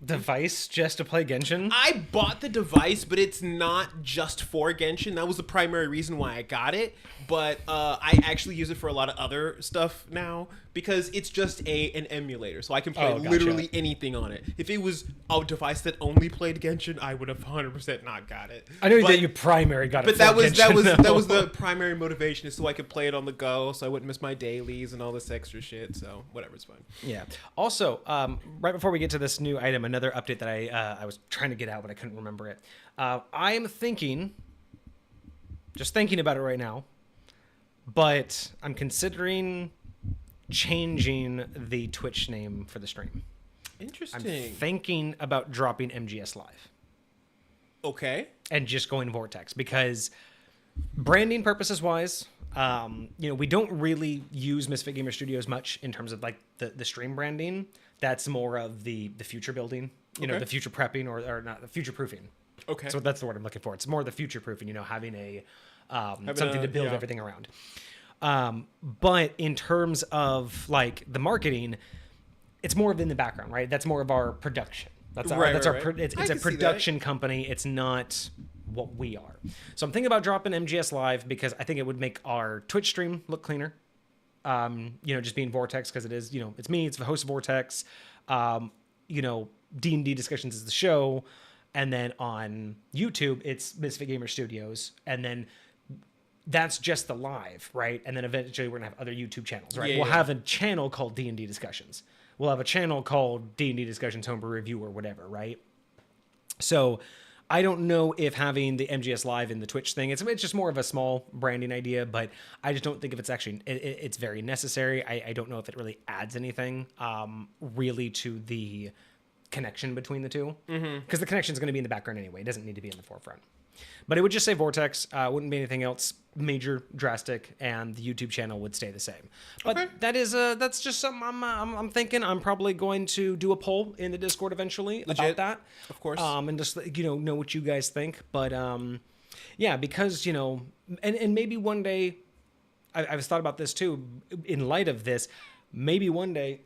device just to play Genshin? I bought the device, but it's not just for Genshin. That was the primary reason why I got it. But I actually use it for a lot of other stuff now because it's just an emulator, so I can play literally anything on it. If it was a device that only played Genshin, I would have 100% not got it. I know that you primary got it. But for that Genshin, was the primary motivation, is so I could play it on the go, so I wouldn't miss my dailies and all this extra shit. So whatever, it's fine. Yeah. Also, right before we get to this new item, another update that I was trying to get out, but I couldn't remember it. I am thinking, just thinking about it right now, but I'm considering changing the Twitch name for the stream. Interesting. I'm thinking about dropping MGS Live. Okay. And just going Vortex, because branding purposes wise, we don't really use Misfit Gamer Studios much in terms of like the stream branding. That's more of the future building, the future prepping or not the future proofing. Okay. So that's the word I'm looking for. It's more the future proofing, having a something to build everything around. But in terms of like the marketing, it's more of in the background, right? That's more of our production. That's our it's a production company. It's not what we are. So I'm thinking about dropping MGS Live because I think it would make our Twitch stream look cleaner. Just being Vortex, because it is, it's me, it's the host of Vortex. D&D Discussions is the show. And then on YouTube, it's Misfit Gamer Studios. And then that's just the live, right? And then eventually we're going to have other YouTube channels, right? We'll have a channel called D&D Discussions. We'll have a channel called D&D Discussions Homebrew Review or whatever, right? So I don't know if having the MGS Live in the Twitch thing, it's just more of a small branding idea, but I just don't think if it's actually, it's very necessary. I don't know if it really adds anything really to the connection between the two, because the connection is going to be in the background anyway. It doesn't need to be in the forefront. But it would just say Vortex. Wouldn't be anything else major, drastic, and the YouTube channel would stay the same. But that's just something I'm thinking. I'm probably going to do a poll in the Discord eventually about that, of course, and just know what you guys think. But because and maybe one day, I've thought about this too. In light of this, maybe one day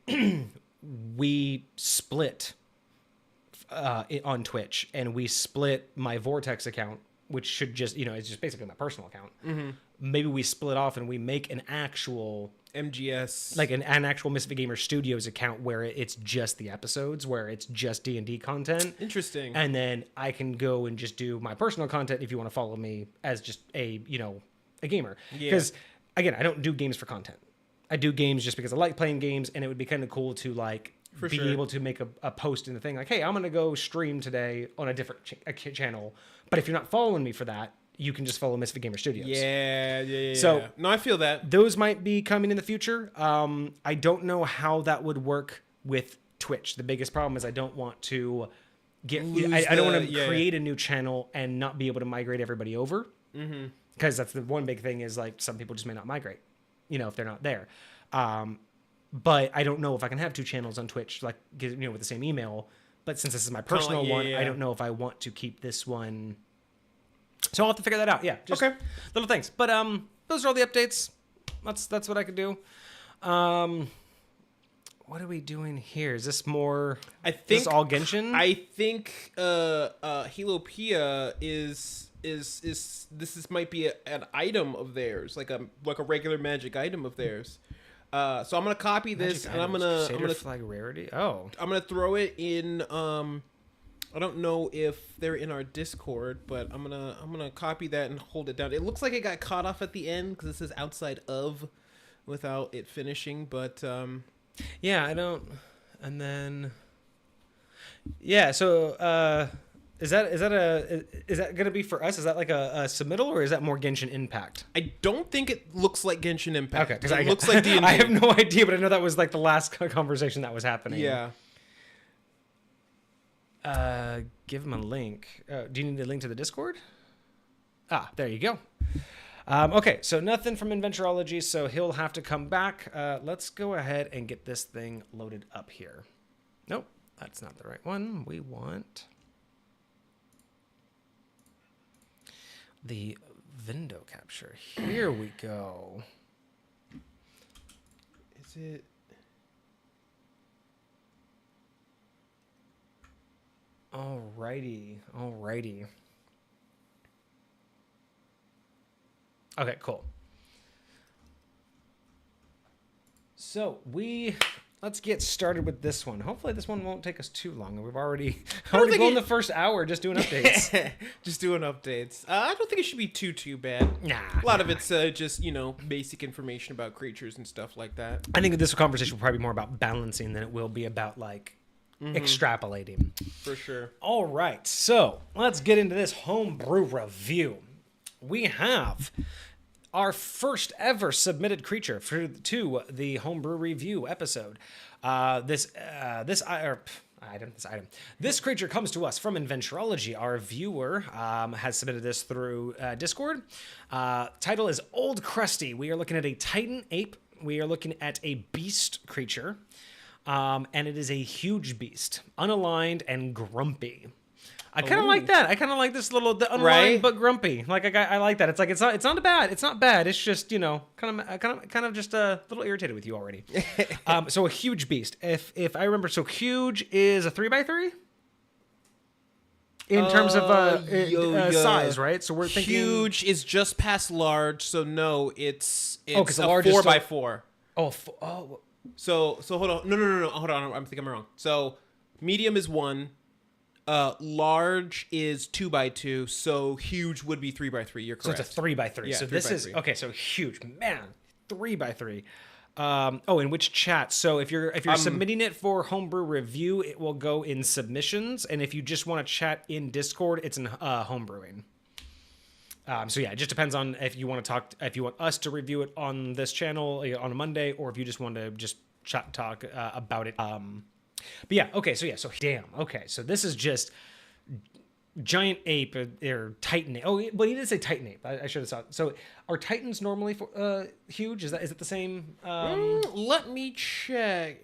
we split on Twitch, and we split my Vortex account, which should just, it's just basically my personal account. Mm-hmm. Maybe we split off and we make an actual MGS, like an actual Misfit Gamer Studios account where it's just the episodes, where it's just D&D content. Interesting. And then I can go and just do my personal content if you want to follow me as just a gamer. Because again, I don't do games for content. I do games just because I like playing games, and it would be kind of cool to be able to make a post in the thing like, hey, I'm going to go stream today on a different channel. But if you're not following me for that, you can just follow Misfit Gamer Studios. Yeah. So no, I feel that. Those might be coming in the future. I don't know how that would work with Twitch. The biggest problem is I don't want to I don't want to create a new channel and not be able to migrate everybody over. Mm-hmm. Because that's the one big thing is like some people just may not migrate, if they're not there. But I don't know if I can have two channels on Twitch, with the same email. But since this is my personal one, I don't know if I want to keep this one. So I'll have to figure that out. Yeah. Just little things. But those are all the updates. That's what I could do. What are we doing here? Is this more? Is this all Genshin? I think Helopia is this might be an item of theirs, like a regular magic item of theirs. So I'm gonna copy this, and I'm gonna flag rarity. Oh, I'm gonna throw it in. I don't know if they're in our Discord, but I'm gonna copy that and hold it down. It looks like it got cut off at the end because it says outside of, without it finishing. But yeah, I don't. And then so is that gonna be for us? Is that like a submittal, or is that more Genshin Impact? I don't think it looks like Genshin Impact. Okay, because it looks like D&D. I have no idea, but I know that was like the last conversation that was happening. Yeah. Give him a link. Do you need a link to the Discord? There you go. Okay, so nothing from Inventureology, so he'll have to come back. Let's go ahead and get this thing loaded up here. Nope, that's not the right one. We want the window capture. Here we go. Is it? Alrighty. Okay, cool. So let's get started with this one. Hopefully this one won't take us too long. We've already gone the first hour just doing updates. Just doing updates. I don't think it should be too bad. Nah. A lot of it's just, basic information about creatures and stuff like that. I think this conversation will probably be more about balancing than it will be about like extrapolating. For sure. All right, so let's get into this homebrew review. We have our first ever submitted creature to the homebrew review episode. This creature comes to us from Inventureology. Our viewer has submitted this through Discord. Title is Old Crusty. We are looking at a Titan ape. We are looking at a beast creature. And it is a huge beast, unaligned and grumpy. I kind of like that. I kind of like this little unaligned but grumpy. Like I like that. It's like it's not bad. It's not bad. It's just kind of just a little irritated with you already. So a huge beast. If I remember, so huge is a 3x3 in terms of size, right? So we're thinking huge is just past large. So no, it's a because the large is 4x4. Oh. So hold on. No. Hold on. I'm thinking I'm wrong. So medium is 1. Large is 2x2. So huge would be 3x3. You're correct. So it's a 3x3. Yeah, so 3x3. This is okay. So huge, man. 3x3. In which chat? So if you're submitting it for homebrew review, it will go in submissions, and if you just want to chat in Discord, it's in homebrewing. So yeah, it just depends on if you want to talk, if you want us to review it on this channel on a Monday, or if you just want to just talk about it. But yeah, okay, so damn, okay, so this is just giant ape or Titan. Oh, but he did say Titan ape. I should have saw it. So are Titans normally huge? Is it the same? Let me check.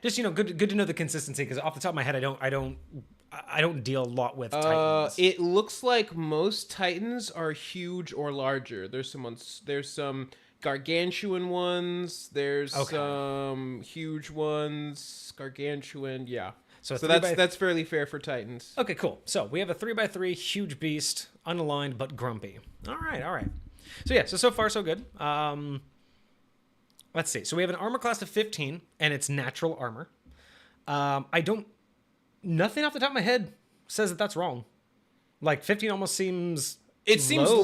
Just good to know the consistency, because off the top of my head, I don't deal a lot with Titans. It looks like most Titans are huge or larger. There's some gargantuan ones. There's some huge ones. Gargantuan, yeah. So that's fairly fair for Titans. Okay, cool. So we have a 3x3 huge beast, unaligned but grumpy. All right. So yeah, so far so good. Let's see. So we have an armor class of 15, and it's natural armor. Nothing off the top of my head says that that's wrong. Like 15 almost seems. It seems low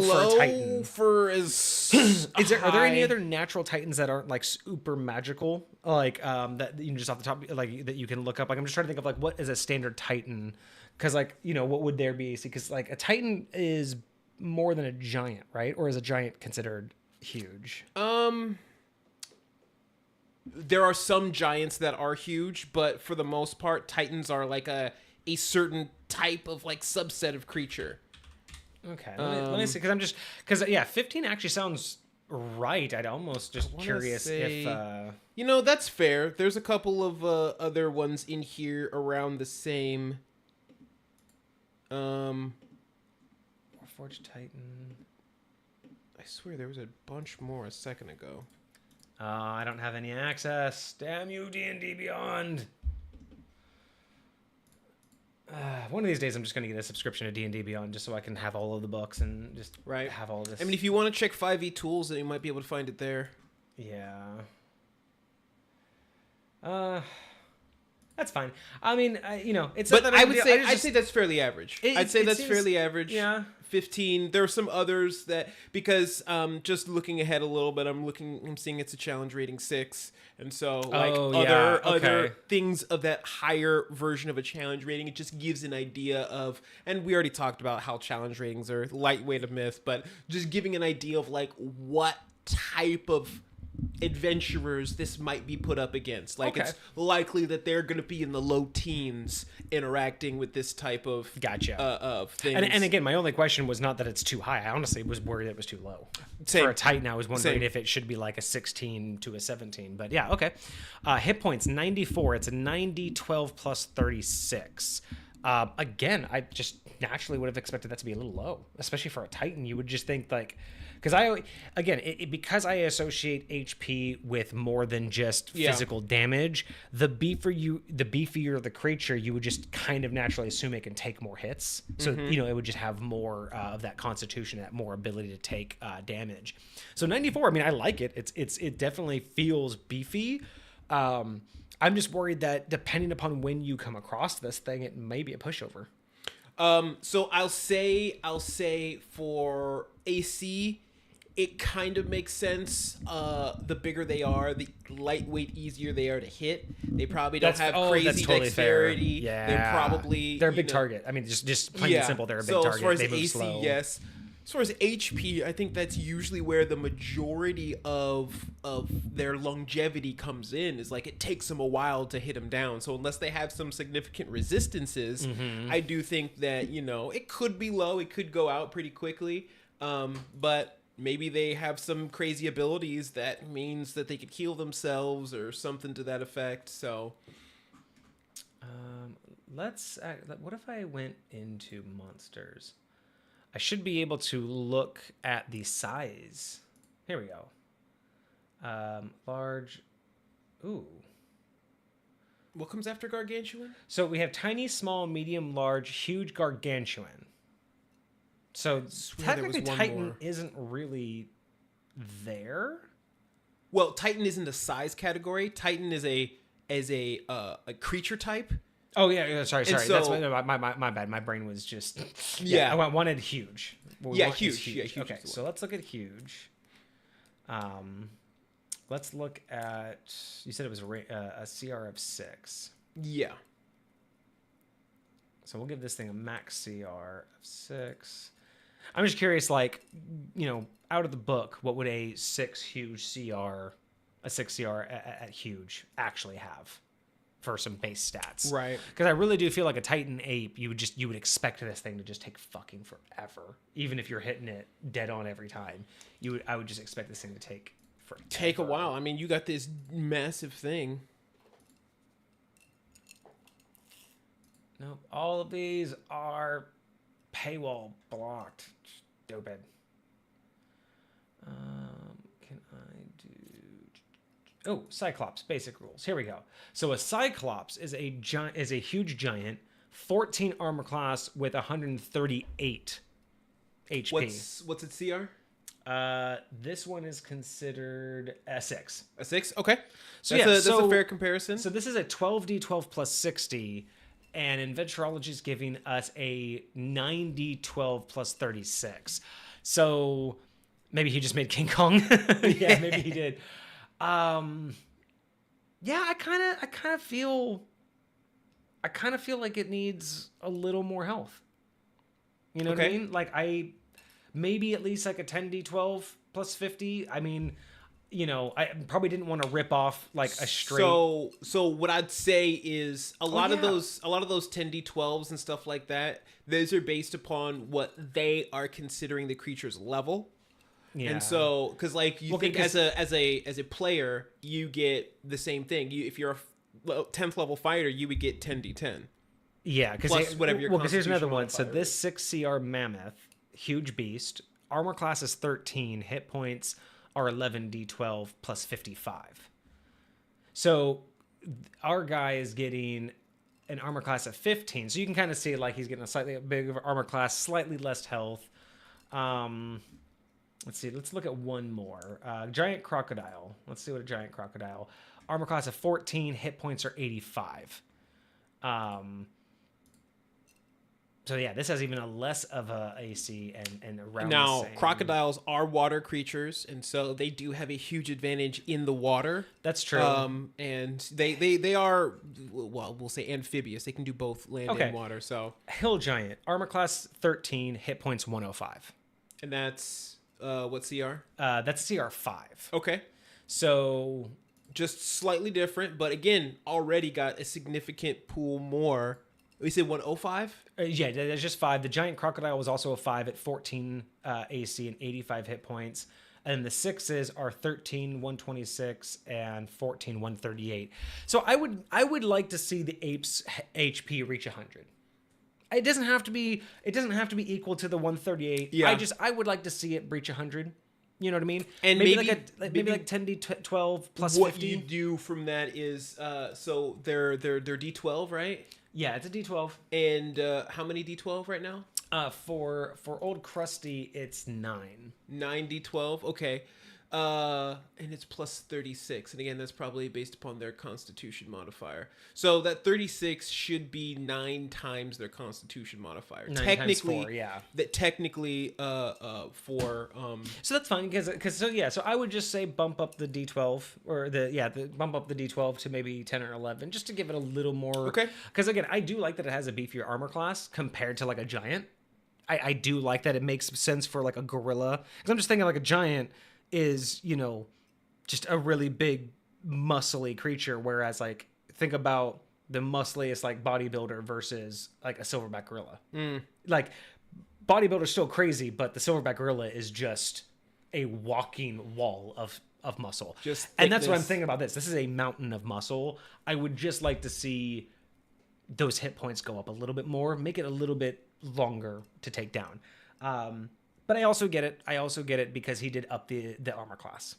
for a Titan. Are there any other natural Titans that aren't like super magical, like that just off the top, like that you can look up? Like I'm just trying to think of like what is a standard Titan, because what would there be? Because like a Titan is more than a giant, right? Or is a giant considered huge? There are some giants that are huge, but for the most part, Titans are like a certain type of like subset of creature. Okay, let me see, because 15 actually sounds right. I'd almost just curious if that's fair. There's a couple of other ones in here around the same. Forged Titan. I swear there was a bunch more a second ago. I don't have any access. Damn you, D&D Beyond. One of these days, I'm just going to get a subscription to D&D Beyond just so I can have all of the books and just have all this. I mean, if you want to check 5e tools, then you might be able to find it there. Yeah. That's fine. I mean, it's. But I'd say that's fairly average. I'd say that's fairly average. Yeah. 15. There are some others that, because just looking ahead a little bit, I'm seeing it's a challenge rating 6, and so other things of that higher version of a challenge rating, it just gives an idea of, and we already talked about how challenge ratings are lightweight of myth, but just giving an idea of like what type of adventurers this might be put up against. Like it's likely that they're going to be in the low teens interacting with this type of of things. And again, my only question was not that it's too high. I honestly was worried it was too low. Same. For a Titan, I was wondering if it should be like a 16 to a 17. But yeah, okay. Hit points 94. It's a 90, 12 plus 36. Again, I just naturally would have expected that to be a little low, especially for a Titan. You would just think like, because because I associate HP with more than just physical damage. The beefier the creature, you would just kind of naturally assume it can take more hits. So it would just have more of that constitution, that more ability to take damage. So 94. I mean, I like it. It definitely feels beefy. I'm just worried that depending upon when you come across this thing, it may be a pushover. So I'll say for AC, it kind of makes sense. The bigger they are, the lightweight, easier they are to hit. They probably don't have crazy totally dexterity. Yeah, they're a big target. I mean, just plain and simple, they're a big target. As far as they move AC, slow. yes. As far as HP, I think that's usually where the majority of their longevity comes in. Is like it takes them a while to hit them down. So unless they have some significant resistances, I do think that it could be low. It could go out pretty quickly. But maybe they have some crazy abilities that means that they could heal themselves or something to that effect. So, what if I went into monsters? I should be able to look at the size. Here we go. Large. Ooh. What comes after gargantuan? So we have tiny, small, medium, large, huge, gargantuan. So technically Titan isn't really there. Well, Titan isn't a size category. Titan is a creature type. Oh yeah, sorry. So, that's my bad. My brain was just I wanted huge. Huge. Okay, so let's look at huge. Let's look at. You said it was a CR of 6. Yeah. So we'll give this thing a max CR of 6. I'm just curious, like, out of the book, what would a 6 CR at huge actually have for some base stats? Right. Because I really do feel like a Titan ape, you would expect this thing to just take fucking forever. Even if you're hitting it dead on every time, I would just expect this thing to take forever. Take a while. I mean, you got this massive thing. Nope. All of these are paywall blocked. Stupid. Can I do... Oh, Cyclops, basic rules. Here we go. So a Cyclops is a huge giant, 14 armor class with 138 HP. What's its CR? This one is considered a 6. A 6? Okay. So that's a fair comparison. So this is a 12d12 plus 60, and Inventureology is giving us a 9d12 plus 36. So maybe he just made King Kong. Yeah, maybe he did. Yeah, I kind of feel like it needs a little more health. You know what I mean? Like maybe at least like a 10d12 plus 50. I mean, I probably didn't want to rip off like a straight. So what I'd say is a lot of those 10d12s and stuff like that, those are based upon what they are considering the creature's level. Yeah. And so, because like you think as a player, you get the same thing. If you're a 10th level fighter, you would get 10d10. Yeah, because whatever your because here's another one. So this 6 CR mammoth, huge beast, armor class is 13, hit points are 11d12 plus 55. So our guy is getting an armor class of 15. So you can kind of see like he's getting a slightly bigger armor class, slightly less health. Let's see. Let's look at one more. Giant crocodile. Let's see what a giant crocodile. Armor class of 14. Hit points are 85. So yeah, this has even a less of a AC and around now, the same. Crocodiles are water creatures, and so they do have a huge advantage in the water. That's true. And they are, well, we'll say amphibious. They can do both land and water. So hill giant, armor class 13, hit points 105. And that's what CR? That's CR 5. Okay. So just slightly different, but again, already got a significant pool more. We said 105? Yeah, that's just 5. The giant crocodile was also a 5 at 14 AC and 85 hit points. And the 6s are 13, 126, and 14, 138. So I would like to see the ape's HP reach 100. It doesn't have to be equal to the 138. Yeah. I would like to see it breach 100. You know what I mean? And maybe maybe like 10d12 plus what 50. you do from that is so they're D12, right? Yeah, it's a d12. And how many D12 right now? For old Crusty, it's 9. 9 D12. Okay. And it's plus 36. And again, that's probably based upon their constitution modifier. So that 36 should be 9 times their constitution modifier. 9 technically, times 4, yeah. That technically for So that's fine so I would just say bump up the d12 or bump up the d12 to maybe 10 or 11 just to give it a little more. Okay. Because again, I do like that it has a beefier armor class compared to like a giant. I do like that it makes sense for like a gorilla. Because I'm just thinking like a giant is, just a really big muscly creature, whereas like think about the muscliest like bodybuilder versus like a silverback gorilla. Like bodybuilder's still crazy, but the silverback gorilla is just a walking wall of muscle. And that's what I'm thinking about this. This is a mountain of muscle. I would just like to see those hit points go up a little bit more, make it a little bit longer to take down. But I also get it because he did up the armor class.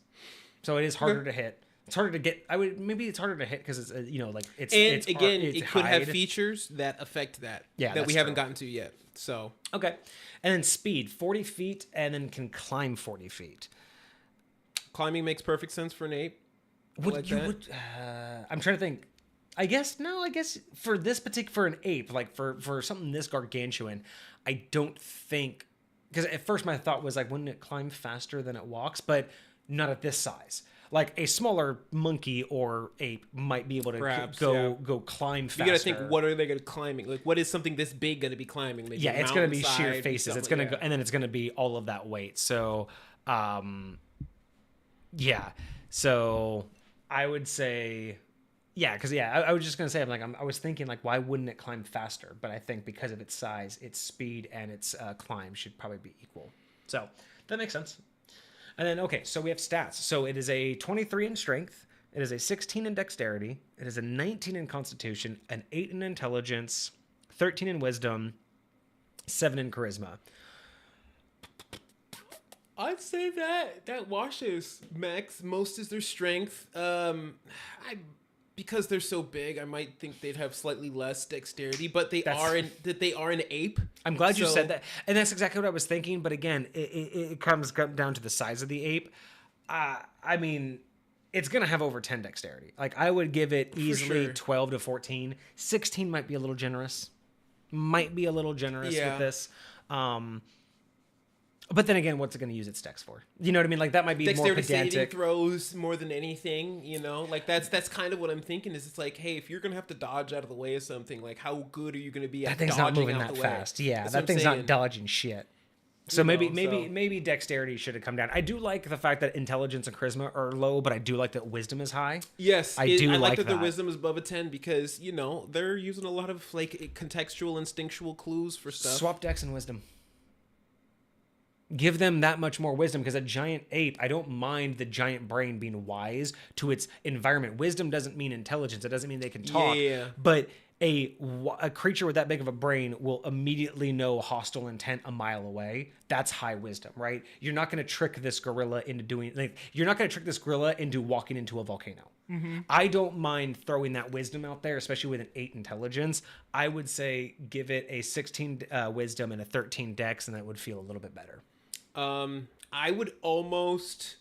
So it is harder to hit. It's harder to get. It's harder to hit because it's it could have features that affect that. Yeah, that we haven't gotten to yet. So okay, and then speed 40 feet, and then can climb 40 feet. Climbing makes perfect sense for an ape. I'm trying to think. I guess for this for an ape, like for something this gargantuan, I don't think. Because at first my thought was like, wouldn't it climb faster than it walks? But not at this size. Like a smaller monkey or ape might be able to go climb faster. You gotta think, what are they gonna climbing? Like, what is something this big gonna be climbing? Maybe it's gonna be sheer faces. It's gonna go, and then it's gonna be all of that weight. So, So I would say. I was just gonna say, I was thinking, like, why wouldn't it climb faster? But I think because of its size, its speed and its climb should probably be equal. So that makes sense. And then, okay, so we have stats. So it is a 23 in strength, it is a 16 in dexterity, it is a 19 in constitution, an 8 in intelligence, 13 in wisdom, 7 in charisma. I'd say that washes max. Most is their strength. Because they're so big, I might think they'd have slightly less dexterity, but they are an ape. I'm glad you said that, and that's exactly what I was thinking. But again, it comes down to the size of the ape. It's gonna have over 10 dexterity. Like I would give it easily 12 to 14. 16 might be a little generous. With this. But then again, what's it going to use its dex for? You know what I mean? Like that might be more pedantic. Saving throws more than anything. Like that's kind of what I'm thinking. Is it's like, hey, if you're going to have to dodge out of the way of something, like how good are you going to be at dodging out the way? That thing's not moving that fast. Yeah, that thing's not dodging shit. So maybe dexterity should have come down. I do like the fact that intelligence and charisma are low, but I do like that wisdom is high. Yes, I like that their wisdom is above a 10 because they're using a lot of like contextual, instinctual clues for stuff. Swap dex and wisdom. Give them that much more wisdom because a giant ape, I don't mind the giant brain being wise to its environment. Wisdom doesn't mean intelligence. It doesn't mean they can talk. Yeah. But a creature with that big of a brain will immediately know hostile intent a mile away. That's high wisdom, right? You're not going to trick this gorilla into walking into a volcano. Mm-hmm. I don't mind throwing that wisdom out there, especially with an 8 intelligence. I would say give it a 16 wisdom and a 13 dex, and that would feel a little bit better. I would almost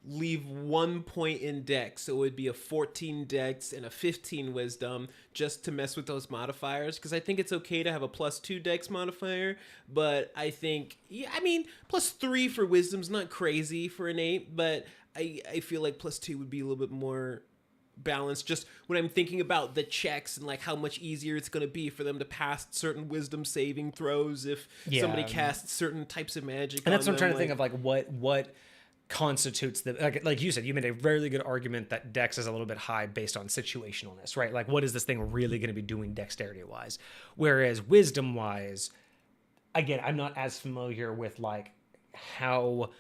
leave 1 point in dex, so it would be a 14 dex and a 15 wisdom just to mess with those modifiers, because I think it's okay to have a +2 dex modifier, but I think +3 for wisdom's not crazy for an 8, but I feel like +2 would be a little bit more balanced, just when I'm thinking about the checks and like how much easier it's going to be for them to pass certain wisdom saving throws if somebody casts certain types of magic. And that's what I'm trying to think of, like what constitutes the like you said, you made a very good argument that dex is a little bit high based on situationalness, right? Like what is this thing really going to be doing dexterity wise, whereas wisdom wise, again, I'm not as familiar with like how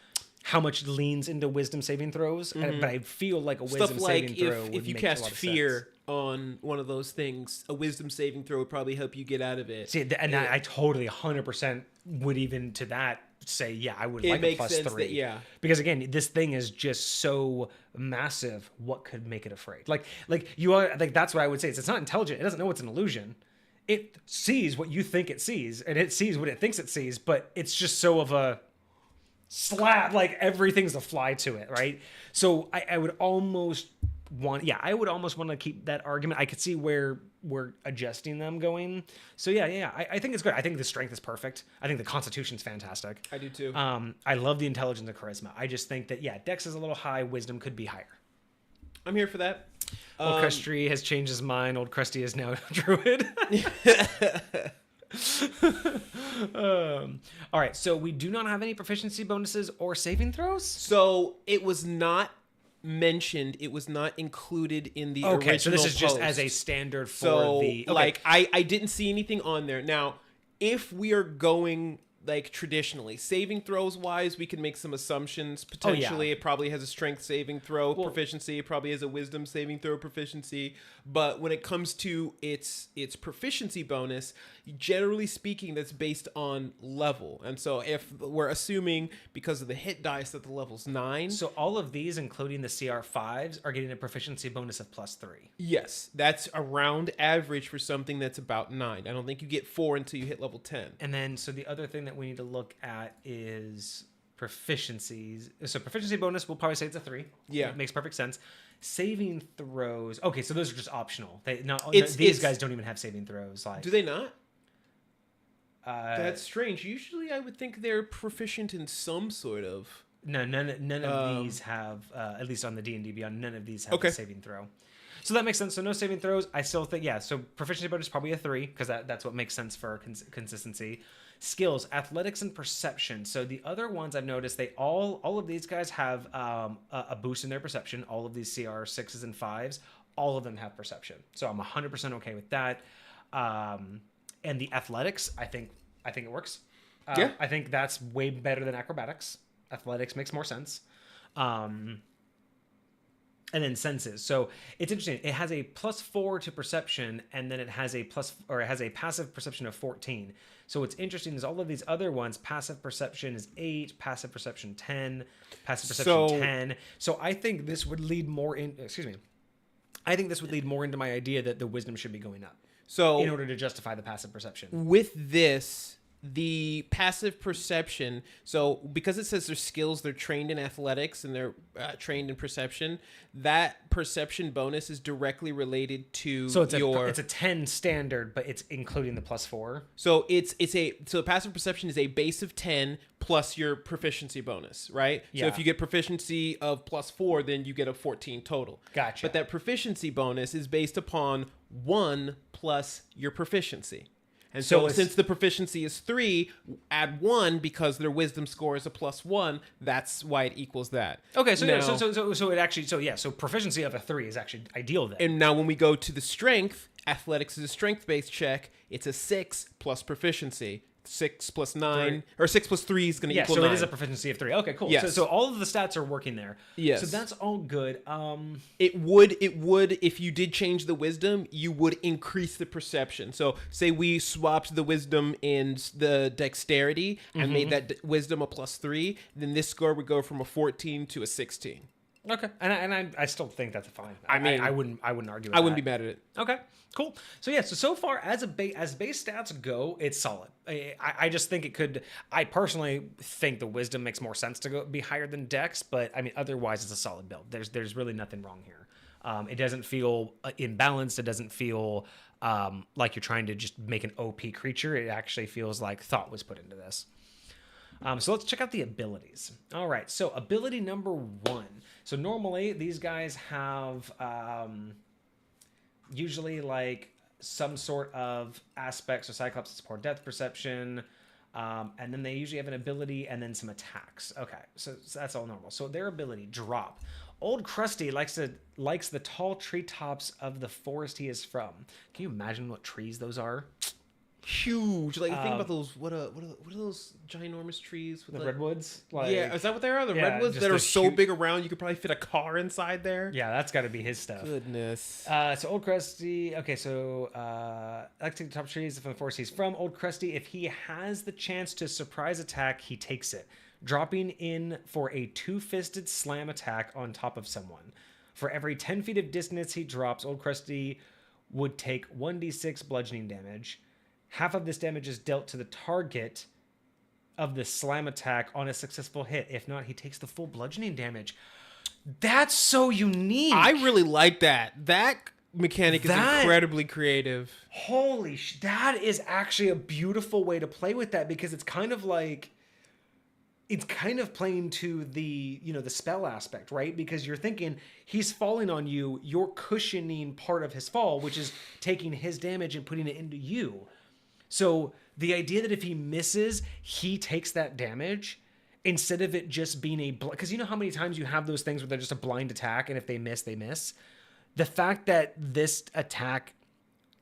how much leans into wisdom saving throws, but I feel like a wisdom Stuff like saving throw would if you make a cast lot of fear sense. on one of those things, a wisdom saving throw would probably help you get out of it. See, and I totally 100% would even to that say, yeah, I would It like a makes plus sense 3. that- yeah. Because again, this thing is just so massive. What could make it afraid? Like you are like that's what I would say. It's not intelligent. It doesn't know it's an illusion. It sees what you think it sees, and it sees what it thinks it sees. But it's just so of a slap, like everything's a fly to it, right? So I would almost want, I would almost want to keep that argument. I could see where we're adjusting them going. So I think it's good. I think the strength is perfect. I think the constitution's fantastic. I do too. I love the intelligence and charisma. I just think that Dex is a little high, wisdom could be higher. I'm here for that. Old Crusty has changed his mind. Old Crusty is now a druid. All right, so we do not have any proficiency bonuses or saving throws. So it was not mentioned. It was not included in the original so this is just post. as a standard for So the like I didn't see anything on there. Now, if we are going like traditionally saving throws wise, we can make some assumptions. Potentially it probably has a strength saving throw proficiency, it probably has a wisdom saving throw proficiency, but when it comes to its proficiency bonus, generally speaking, that's based on level. And so if we're assuming because of the hit dice that the level's 9, So all of these, including the CR5s, are getting a proficiency bonus of +3. yes, that's around average for something that's about 9. I don't think you get 4 until you hit level 10. And then, so the other thing that we need to look at is proficiencies. So proficiency bonus, we'll probably say it's a 3. Yeah. It makes perfect sense. Saving throws. Okay, so those are just optional. It's- These it's- guys don't even have saving throws. Like, Do they not? That's strange. Usually I would think they're proficient in some sort of... No, none of these have, at least on the D&D Beyond, none of these have Okay. a saving throw. So that makes sense. So no saving throws. I still think, so proficiency bonus is probably a 3, because that's what makes sense for consistency. Skills, athletics, and perception. So the other ones I've noticed, they all of these guys have a boost in their perception. All of these CR 6s and 5s, all of them have perception. So I'm 100% okay with that. And the athletics, I think it works. Yeah. I think that's way better than acrobatics. Athletics makes more sense. And then senses. So it's interesting. It has a +4 to perception, and then it has a passive perception of 14. So what's interesting is all of these other ones, passive perception is 8, passive perception 10, passive perception 10. So I think this would lead more in. Excuse me. I think this would lead more into my idea that the wisdom should be going up. So in order to justify the passive perception. with this, the passive perception, so because it says their skills, they're trained in athletics and they're trained in perception, that perception bonus is directly related to So it's a 10 standard, but it's including the +4. So so passive perception is a base of 10 plus your proficiency bonus, right? Yeah. So if you get proficiency of +4, then you get a 14 total. Gotcha. But that proficiency bonus is based upon 1 plus your proficiency. And So so it's- since the proficiency is 3, add 1 because their wisdom score is a +1. That's why it equals that. Okay, so Now- so it actually so proficiency of a 3 is actually ideal then. And now when we go to the strength, athletics is a strength-based check. It's a 6 plus proficiency. 6 plus 9, or 6 plus 3 is going to equal so 9. it is a proficiency of 3. Okay, cool. Yes. So all of the stats are working there. Yes. So that's all good. It would, if you did change the wisdom, you would increase the perception. So say we swapped the wisdom and the dexterity and made that wisdom a +3, then this score would go from a 14 to a 16. Okay, and I still think that's fine. I mean, I wouldn't argue with I wouldn't that. be mad at it. Okay, cool. So far as base stats go, it's solid. I just think it could. I personally think the wisdom makes more sense to be higher than Dex, but I mean otherwise it's a solid build. There's really nothing wrong here. It doesn't feel imbalanced. It doesn't feel like you're trying to just make an OP creature. It actually feels like thought was put into this. So let's check out the abilities. All right, so ability number 1. So normally these guys have usually like some sort of aspect. So Cyclops is poor depth perception, and then they usually have an ability and then some attacks. Okay, so that's all normal. So their ability, drop. Old Crusty likes the tall treetops of the forest he is from. Can you imagine what trees those are? huge. Like think about those. What are those ginormous trees with the redwoods? Like, yeah, is that what they are? The yeah, redwoods just that are those so big around you could probably fit a car inside there. Yeah, that's got to be his stuff. Goodness. So Old Crusty. Okay, so I like to take the top trees from the forest he's from. Old Crusty, if he has the chance to surprise attack, he takes it, dropping in for a two-fisted slam attack on top of someone. For every 10 feet of distance he drops, Old Crusty would take 1d6 bludgeoning damage. Half of this damage is dealt to the target of the slam attack on a successful hit. If not, he takes the full bludgeoning damage. That's so unique. I really like that. That mechanic is incredibly creative. Holy that is actually a beautiful way to play with that, because it's kind of like, it's kind of playing to the, you know, the spell aspect, right? Because you're thinking he's falling on you, you're cushioning part of his fall, which is taking his damage and putting it into you. So the idea that if he misses, he takes that damage instead of it just being a, because you know how many times you have those things where they're just a blind attack, and if they miss, they miss. The fact that this attack,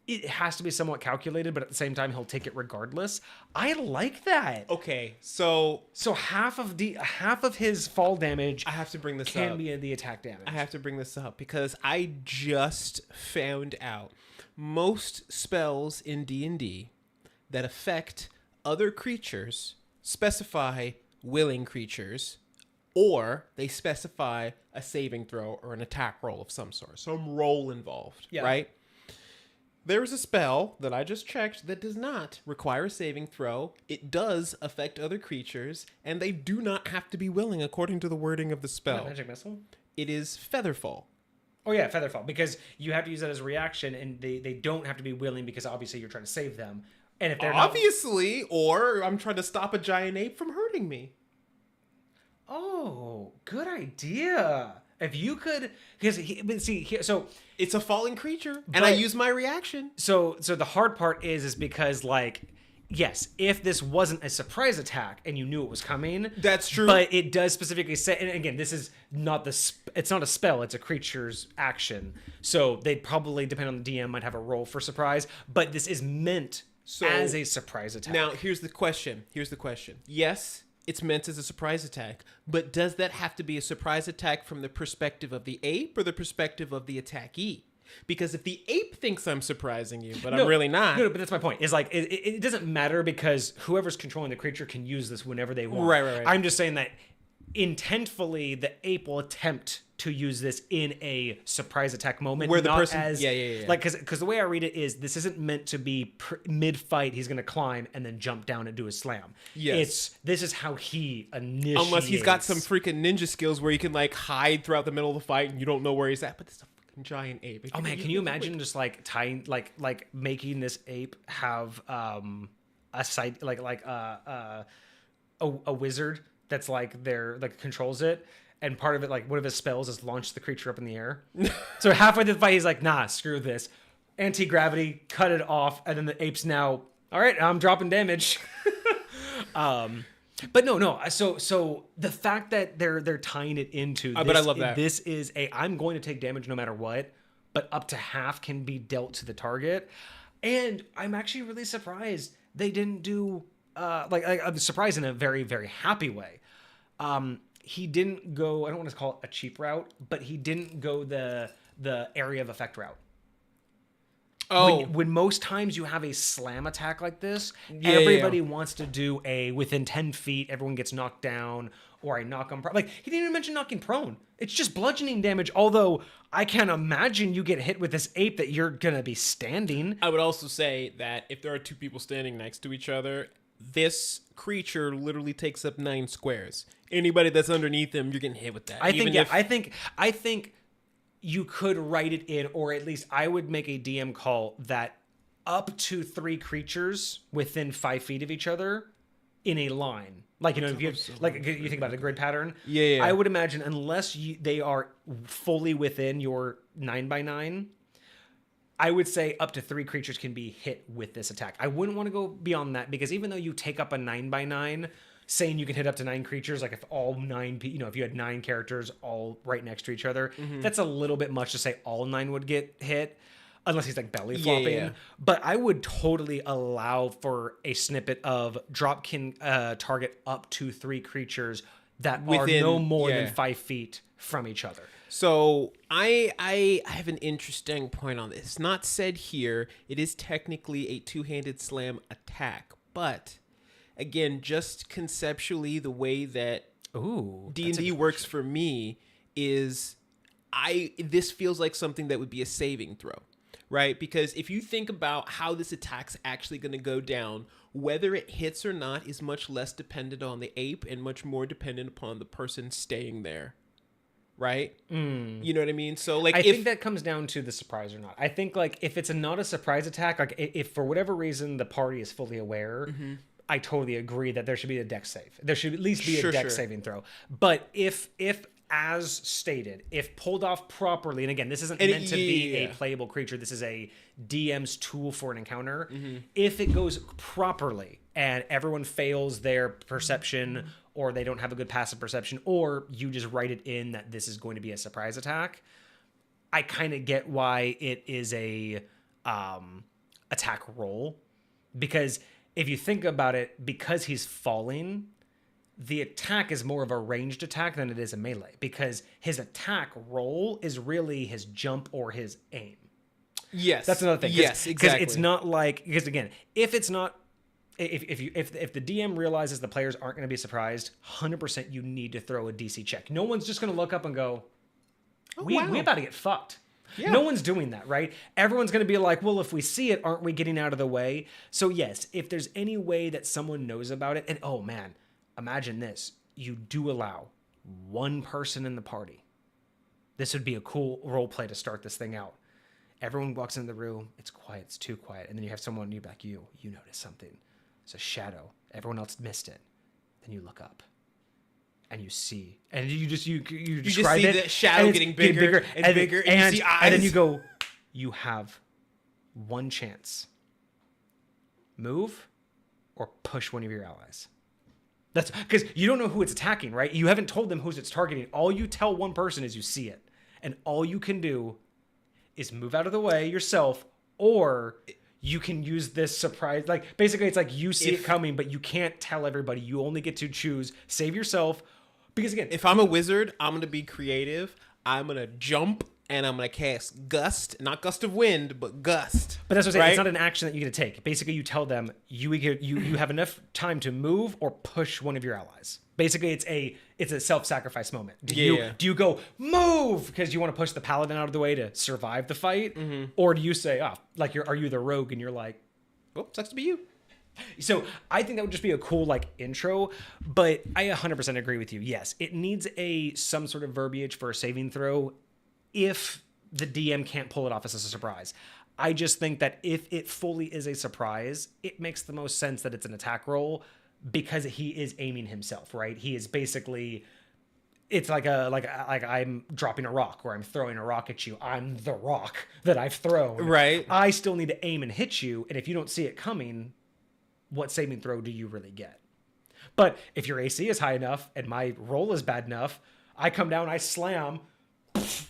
it has to be somewhat calculated, but at the same time, he'll take it regardless. I like that. Okay, so half of his fall damage, I have to bring this can up. be the attack damage. I have to bring this up because I just found out most spells in D&D that affect other creatures specify willing creatures, or they specify a saving throw or an attack roll of some sort, some roll involved, right? There is a spell that I just checked that does not require a saving throw. It does affect other creatures, and they do not have to be willing according to the wording of the spell. Magic missile? It is Featherfall. Oh yeah, Featherfall, because you have to use that as a reaction, and they don't have to be willing because obviously you're trying to save them. And if they're obviously, or I'm trying to stop a giant ape from hurting me. Oh, good idea. If you could, so it's a falling creature, and I use my reaction. So the hard part is because, like, yes, if this wasn't a surprise attack and you knew it was coming, that's true. But it does specifically say, and again, this is not it's not a spell; it's a creature's action. So they'd probably, depending on the DM, might have a roll for surprise. But this is meant as a surprise attack. Now, here's the question. Yes, it's meant as a surprise attack, but does that have to be a surprise attack from the perspective of the ape or the perspective of the attackee? Because if the ape thinks I'm surprising you, but I'm really not. No, but that's my point. Is like it doesn't matter, because whoever's controlling the creature can use this whenever they want. Right. I'm just saying that intentfully the ape will attempt to use this in a surprise attack moment, where the not person, as like, because the way I read it is this isn't meant to be mid-fight he's going to climb and then jump down and do a slam. Yes, this is how he initiates. Unless he's got some freaking ninja skills where he can like hide throughout the middle of the fight and you don't know where he's at. But it's a fucking giant ape. Oh man, can you imagine just like tying like making this ape have a side a wizard that's like controls it. And part of it, like, one of his spells is launch the creature up in the air. So halfway through the fight, he's like, nah, screw this. Anti-gravity, cut it off. And then the ape's now, all right, I'm dropping damage. But no. So the fact that they're tying it into this, but I love that. This is I'm going to take damage no matter what, but up to half can be dealt to the target. And I'm actually really surprised they didn't do, I'm surprised in a very, very happy way. He didn't go, I don't want to call it a cheap route, but he didn't go the area of effect route. Oh. When most times you have a slam attack like this, everybody wants to do a within 10 feet, everyone gets knocked down, or I knock them prone. Like, he didn't even mention knocking prone. It's just bludgeoning damage, although I can't imagine you get hit with this ape that you're going to be standing. I would also say that if there are two people standing next to each other, this creature literally takes up 9 squares. Anybody that's underneath him, you're getting hit with that. I think you could write it in, or at least I would make a DM call that up to 3 creatures within 5 feet of each other in a line. Like, you know, if you think about the grid pattern. Yeah. I would imagine unless they are fully within your 9x9, I would say up to 3 creatures can be hit with this attack. I wouldn't want to go beyond that, because even though you take up a 9x9, saying you can hit up to 9 creatures, like if all 9, if you had 9 characters all right next to each other, that's a little bit much to say all 9 would get hit. unless he's like belly flopping. Yeah. But I would totally allow for a snippet of drop can target up to 3 creatures that are no more than 5 feet from each other. So I have an interesting point on this. Not said here. It is technically a 2-handed slam attack, but again, just conceptually, the way that D&D works for me is this feels like something that would be a saving throw, right? Because if you think about how this attack's actually going to go down, whether it hits or not is much less dependent on the ape and much more dependent upon the person staying there. Right? You know what I mean? So like, I think that comes down to the surprise or not. I think like if it's not a surprise attack, like if for whatever reason the party is fully aware, I totally agree that there should be a dex save. There should at least be a dex saving throw. But if as stated, if pulled off properly, and again, this isn't meant to be a playable creature. This is a DM's tool for an encounter. If it goes properly and everyone fails their perception, or they don't have a good passive perception, or you just write it in that this is going to be a surprise attack, I kind of get why it is a attack roll. Because if you think about it, because he's falling, the attack is more of a ranged attack than it is a melee, because his attack roll is really his jump or his aim. Yes. That's another thing. Yes, exactly. Because it's not like, because again, if it's not, if the DM realizes the players aren't going to be surprised, 100% you need to throw a DC check. No one's just going to look up and go, we about to get fucked. Yeah. No one's doing that, right? Everyone's going to be like, well, if we see it, aren't we getting out of the way? So yes, if there's any way that someone knows about it, and oh man, imagine this. You do allow one person in the party. This would be a cool role play to start this thing out. Everyone walks into the room. It's quiet. It's too quiet. And then you have someone, you back you notice something. It's a shadow. Everyone else missed it. Then you look up and you see, and you describe it. The shadow getting bigger and bigger, and you see eyes. And then you go, you have one chance. Move or push one of your allies. That's because you don't know who it's attacking, right? You haven't told them who it's targeting. All you tell one person is you see it. And all you can do is move out of the way yourself, or you can use this surprise. Like, basically, it's like you see it coming, but you can't tell everybody. You only get to choose. Save yourself. Because, again, if I'm a wizard, I'm going to be creative. I'm going to jump, and I'm going to cast Gust. Not Gust of Wind, but Gust. But that's what I'm saying. Right? It's not an action that you get to take. Basically, you tell them you have enough time to move or push one of your allies. Basically, it's a self-sacrifice moment. Do you go move because you want to push the paladin out of the way to survive the fight, or do you say, are you the rogue and you're like, oh, sucks to be you. So I think that would just be a cool like intro, but I 100% agree with you. Yes, it needs some sort of verbiage for a saving throw if the DM can't pull it off as a surprise. I just think that if it fully is a surprise, it makes the most sense that it's an attack roll because he is aiming himself, right? He is basically, it's like I'm dropping a rock or I'm throwing a rock at you. I'm the rock that I've thrown. Right. I still need to aim and hit you, and if you don't see it coming, what saving throw do you really get? But if your AC is high enough and my roll is bad enough, I come down, I slam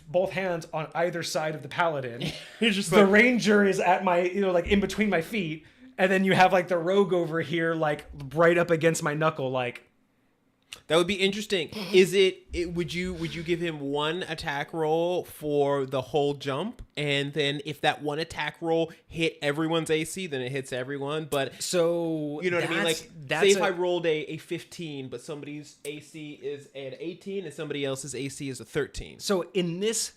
both hands on either side of the paladin. Just the ranger is at my, like in between my feet, and then you have like the rogue over here, like right up against my knuckle, like. That would be interesting. Would you give him one attack roll for the whole jump, and then if that one attack roll hit everyone's AC, then it hits everyone? But so you know what I mean? Like, say if I rolled a 15, but somebody's AC is an 18 and somebody else's AC is a 13. So in this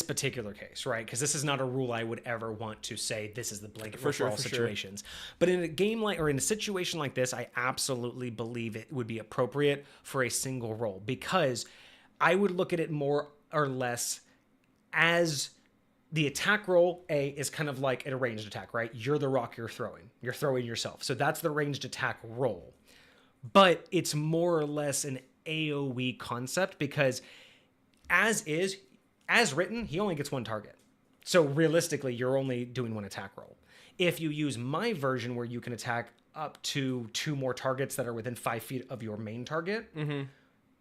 particular case, right? Because this is not a rule I would ever want to say this is the blanket for all situations. Sure. But in a game like, or in a situation like this, I absolutely believe it would be appropriate for a single roll, because I would look at it more or less as the attack roll is kind of like a ranged attack, right? You're the rock you're throwing yourself. So that's the ranged attack roll. But it's more or less an AoE concept, because as written, he only gets one target. So realistically, you're only doing one attack roll. If you use my version where you can attack up to 2 more targets that are within 5 feet of your main target,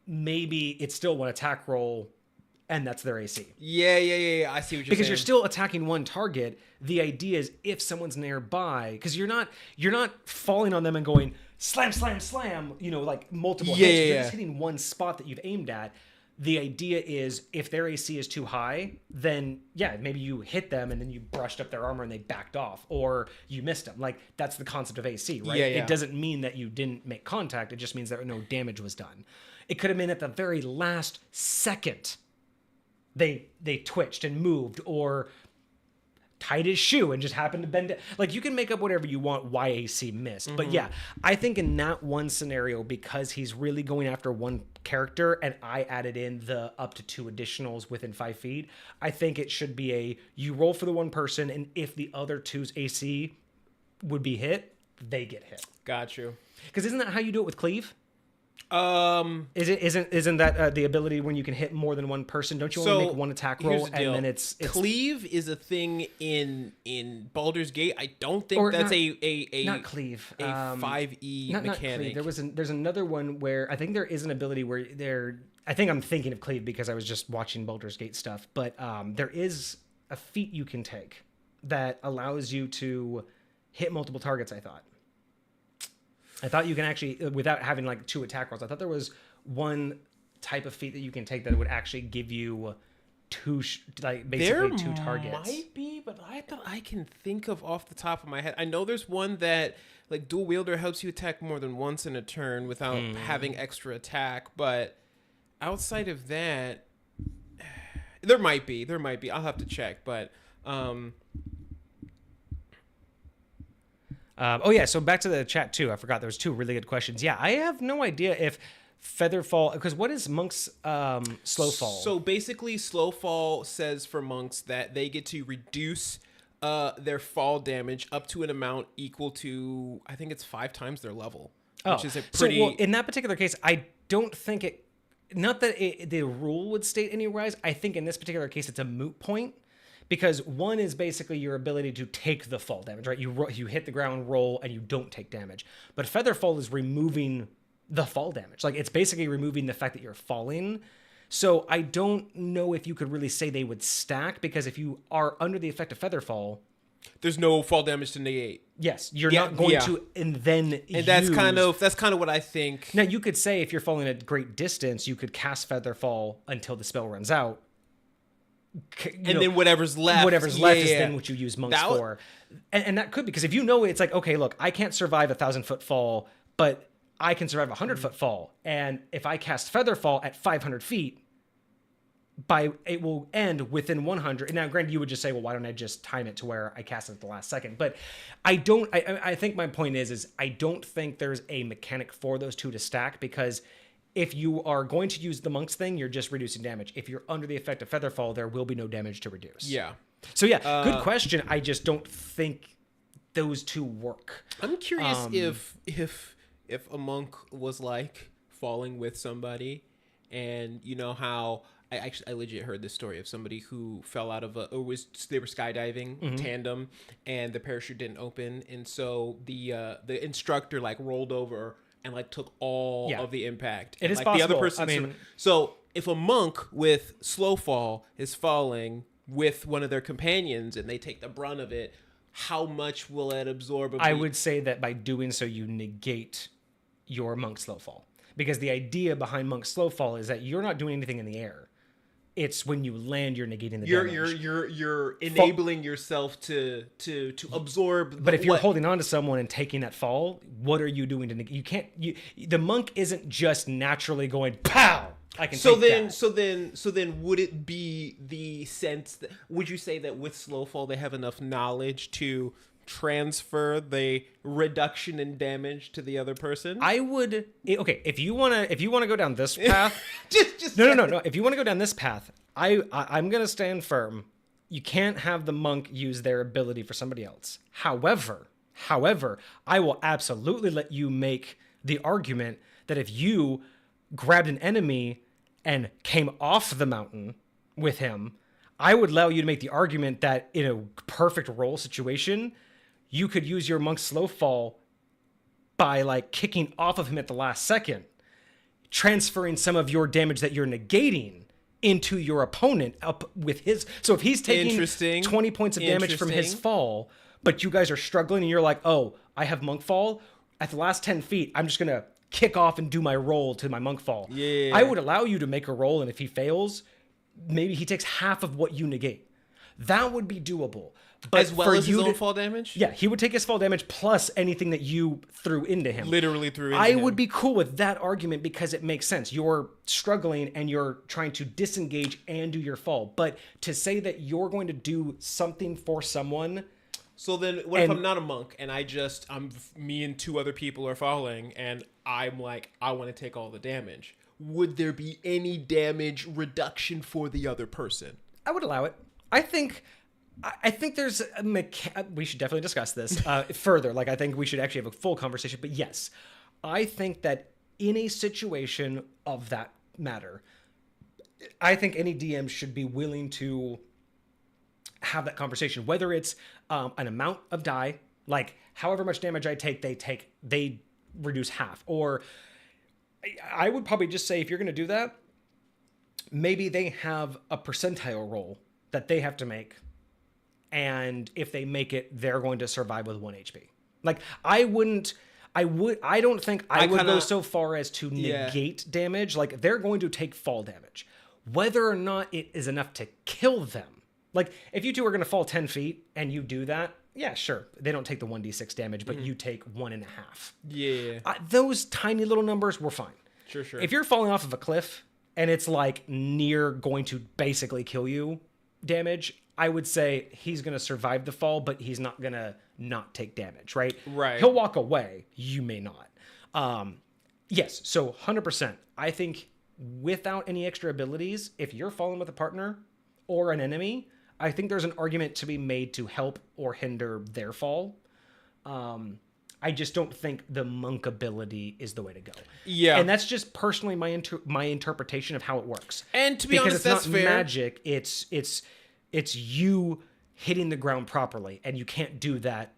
maybe it's still one attack roll and that's their AC. Yeah. I see what you're Because saying. you're still attacking one target. The idea is if someone's nearby, because you're not falling on them and going slam, slam, slam, like multiple hits. You're just hitting one spot that you've aimed at. The idea is if their AC is too high, then maybe you hit them and then you brushed up their armor and they backed off, or you missed them. Like, that's the concept of AC, right? Yeah. It doesn't mean that you didn't make contact. It just means that no damage was done. It could have been at the very last second they twitched and moved, or tied his shoe and just happened to bend it. Like, you can make up whatever you want why AC missed. But I think in that one scenario, because he's really going after one character and I added in the up to 2 additionals within 5 feet, I think it should be you roll for the one person, and if the other two's AC would be hit, they get hit. Got you. Because isn't that how you do it with cleave? Isn't that the ability when you can hit more than one person? Don't you only make one attack roll and then it's cleave is a thing in Baldur's Gate? I don't think that's not cleave, a 5e mechanic. Not cleave. There's another one where I think there is an ability where I think I'm thinking of cleave because I was just watching Baldur's Gate stuff, but there is a feat you can take that allows you to hit multiple targets. I thought you can actually, without having like 2 attack rolls, I thought there was one type of feat that you can take that would actually give you 2 targets. There might be, but I can think of off the top of my head. I know there's one that like dual wielder helps you attack more than once in a turn without having extra attack, but outside of that, there might be. I'll have to check, but so back to the chat too. I forgot there was 2 really good questions. Yeah, I have no idea if Featherfall, because what is Monk's slow fall? So basically, slow fall says for monks that they get to reduce their fall damage up to an amount equal to, I think it's 5 times their level, which is a pretty. So in that particular case, I don't think it. Not that the rule would state any rise. I think in this particular case, it's a moot point. Because one is basically your ability to take the fall damage, right? You hit the ground, roll, and you don't take damage. But Featherfall is removing the fall damage. Like, it's basically removing the fact that you're falling. So I don't know if you could really say they would stack, because if you are under the effect of Featherfall, there's no fall damage to negate. Yes, you're not going to, and that's kind of what I think. Now, you could say if you're falling at great distance, you could cast Featherfall until the spell runs out. Then whatever's left is then what you use monks for. And that could be, because if it's like, okay, look, I can't survive 1,000-foot fall, but I can survive 100-foot fall. And if I cast Featherfall at 500 feet, it will end within 100. And now, granted, you would just say, well, why don't I just time it to where I cast it at the last second? But I think my point is I don't think there's a mechanic for those 2 to stack, because if you are going to use the monk's thing, you're just reducing damage. If you're under the effect of Featherfall, there will be no damage to reduce. Yeah. So yeah, good question. I just don't think those 2 work. I'm curious if a monk was like falling with somebody, and you know how I legit heard this story of somebody who fell out of they were skydiving tandem, and the parachute didn't open, and so the instructor like rolled over and like took all of the impact. It is like possible. The other person, so if a monk with slow fall is falling with one of their companions and they take the brunt of it, how much will it absorb? I would say that by doing so, you negate your monk slow fall, because the idea behind monk slow fall is that you're not doing anything in the air. It's when you land, you're negating the damage. You're enabling yourself to absorb. But if you're holding on to someone and taking that fall, what are you doing to negate? You can't. The monk isn't just naturally going pow. I can. So then, would it be the sense that, would you say that with slow fall they have enough knowledge to transfer the reduction in damage to the other person? I would. Okay, if you wanna go down this path, just no. If you want to go down this path, I'm gonna stand firm. You can't have the monk use their ability for somebody else. However, I will absolutely let you make the argument that if you grabbed an enemy and came off the mountain with him, I would allow you to make the argument that in a perfect roll situation, you could use your monk's slow fall by like kicking off of him at the last second, transferring some of your damage that you're negating into your opponent up with his. So if he's taking 20 points of damage from his fall, but you guys are struggling and you're like, oh, I have monk fall. At the last 10 feet, I'm just going to kick off and do my roll to my monk fall. Yeah. I would allow you to make a roll, and if he fails, maybe he takes half of what you negate. That would be doable. But as well as his own fall damage? Yeah, he would take his fall damage plus anything that you threw into him. Literally threw into him. I would be cool with that argument because it makes sense. You're struggling and you're trying to disengage and do your fall. But to say that you're going to do something for someone... So then what if I'm not a monk and me and 2 other people are falling and I'm like, I want to take all the damage. Would there be any damage reduction for the other person? I would allow it. I think there's we should definitely discuss this further. Like, I think we should actually have a full conversation. But yes, I think that in a situation of that matter, I think any DM should be willing to have that conversation, whether it's an amount of die, like however much damage I take, they reduce half. Or I would probably just say, if you're going to do that, maybe they have a percentile roll that they have to make. And if they make it, they're going to survive with 1 HP. Like, I don't think I would go so far as to negate damage. Like, they're going to take fall damage. Whether or not it is enough to kill them. Like, if you 2 are going to fall 10 feet and you do that, yeah, sure. They don't take the 1d6 damage, but you take 1.5. Yeah. Those tiny little numbers were fine. Sure. If you're falling off of a cliff and it's like near going to basically kill you damage, I would say he's going to survive the fall, but he's not going to not take damage, right? Right. He'll walk away. You may not. Yes, so 100%. I think without any extra abilities, if you're falling with a partner or an enemy, I think there's an argument to be made to help or hinder their fall. I just don't think the monk ability is the way to go. Yeah. And that's just personally my interpretation of how it works. And to be honest, that's fair. Because it's not magic, it's you hitting the ground properly, and you can't do that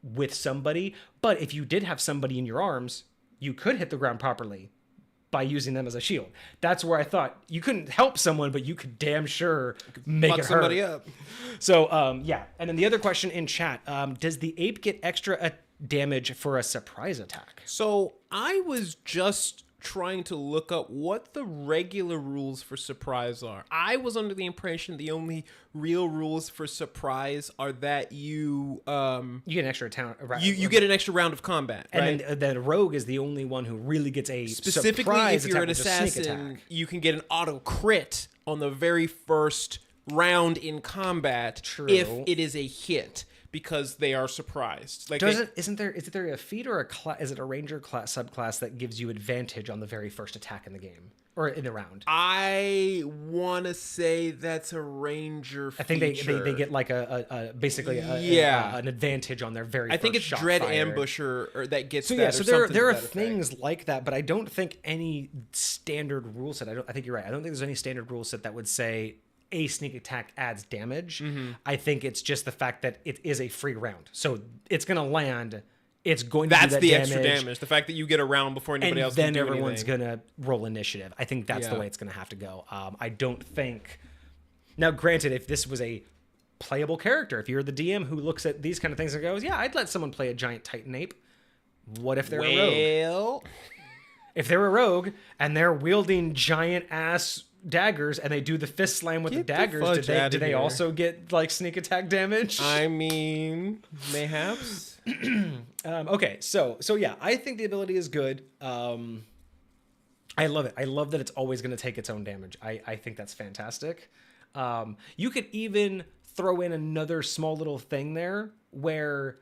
with somebody. But if you did have somebody in your arms, you could hit the ground properly by using them as a shield. That's where I thought you couldn't help someone, but you could damn sure make it hurt. Somebody up. So, yeah. And then the other question in chat, does the ape get extra damage for a surprise attack? So I was just trying to look up what the regular rules for surprise are. I was under the impression the only real rules for surprise are that you get an extra you get an extra round of combat, right? And then rogue is the only one who really gets a specifically surprise if you're an attack, assassin, you can get an auto crit on the very first round in combat. True. If it is a hit, because they are surprised. Like, is there a feat or is it a ranger class subclass that gives you advantage on the very first attack in the game or in the round? I want to say that's a ranger feature. I think they get like basically an advantage on their very first I think it's shot Dread fired. Ambusher or that gets that. Yeah, or so there are things like that, but I don't think any standard rule set. I think you're right. I don't think there's any standard rule set that would say a sneak attack adds damage. Mm-hmm. I think it's just the fact that it is a free round. So it's going to land. It's going to do that That's the damage, extra damage. The fact that you get a round before anybody else can do anything. And then everyone's going to roll initiative. I think that's the way it's going to have to go. I don't think... Now, granted, if this was a playable character, if you're the DM who looks at these kind of things and goes, yeah, I'd let someone play a giant Titan ape. What if they're a rogue? If they're a rogue and they're wielding giant-ass daggers and they do the fist slam with the daggers, do they also get like sneak attack damage? I mean, mayhaps. Okay, so yeah, I think the ability is good. I love it. I love that it's always going to take its own damage. I think that's fantastic. You could even throw in another small little thing there where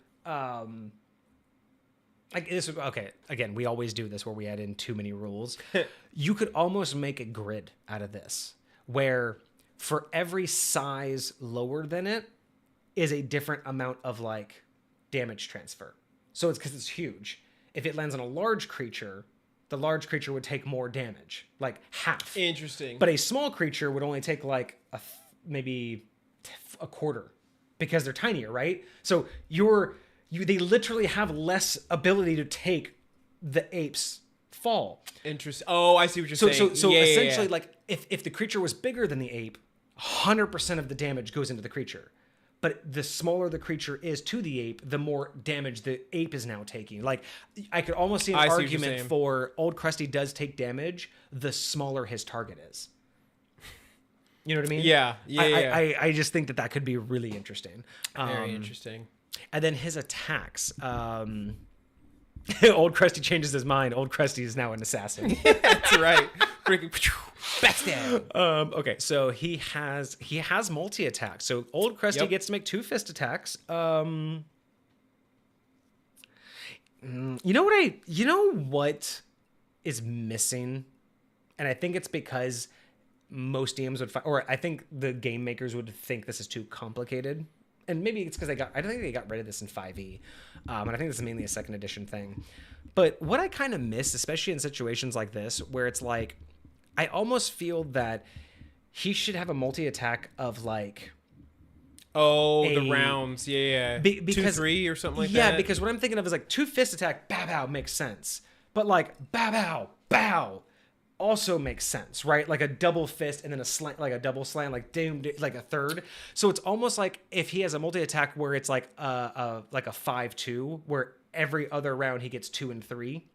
like this. Okay, again, we always do this where we add in too many rules. You could almost make a grid out of this, where for every size lower than it is a different amount of like damage transfer. So it's because it's huge. If it lands on a large creature, the large creature would take more damage, like half. Interesting. But a small creature would only take like maybe a quarter because they're tinier, right? So they literally have less ability to take the ape's fall. Interesting. Oh, I see what you're So saying. essentially, like if the creature was bigger than the ape, 100% of the damage goes into the creature. But the smaller the creature is to the ape, the more damage the ape is now taking. Like, I could almost see an argument for Old Crusty does take damage the smaller his target is. You know what I mean? Yeah. I just think that could be really interesting. Very interesting. And then his attacks. Old Crusty changes his mind. Old Crusty is now an assassin. That's right. Freaking backstab. Okay, so he has multi attack. So Old Crusty gets to make 2 fist attacks. You know what is missing, and I think it's because most DMs would or I think the game makers would think this is too complicated. And maybe it's because I don't think they got rid of this in 5e. And I think this is mainly a 2nd edition thing. But what I kind of miss, especially in situations like this, where it's like, I almost feel that he should have a multi-attack of like... the rounds. Yeah. Because 2-3 or something like that. Yeah, because what I'm thinking of is like 2 fist attack, bow, bow, makes sense. But like, bow, bow, bow also makes sense, right? Like a double fist and then a slam, like a double slam, like doom, like a third. So it's almost like if he has a multi attack where it's like a 5-2, where every other round he gets 2 and 3.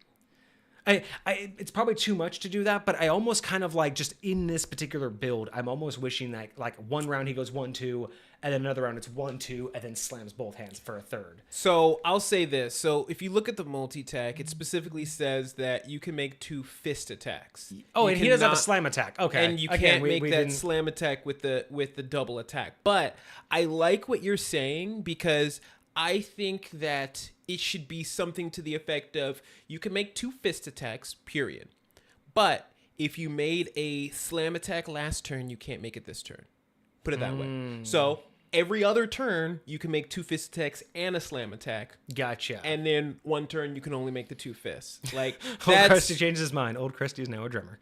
It's probably too much to do that, but I almost kind of like just in this particular build, I'm almost wishing that like one round he goes 1-2, and then another round it's 1-2, and then slams both hands for a third. So I'll say this. So if you look at the multi-attack, it specifically says that you can make 2 fist attacks. Oh, and he does have a slam attack. Okay. And you can't make that slam attack with the double attack. But I like what you're saying, because I think that it should be something to the effect of you can make 2 fist attacks, period. But if you made a slam attack last turn, you can't make it this turn. Put it that way. So every other turn, you can make 2 fist attacks and a slam attack. Gotcha. And then one turn, you can only make the 2 fists. Like, Old Crusty changes his mind. Old Crusty is now a drummer.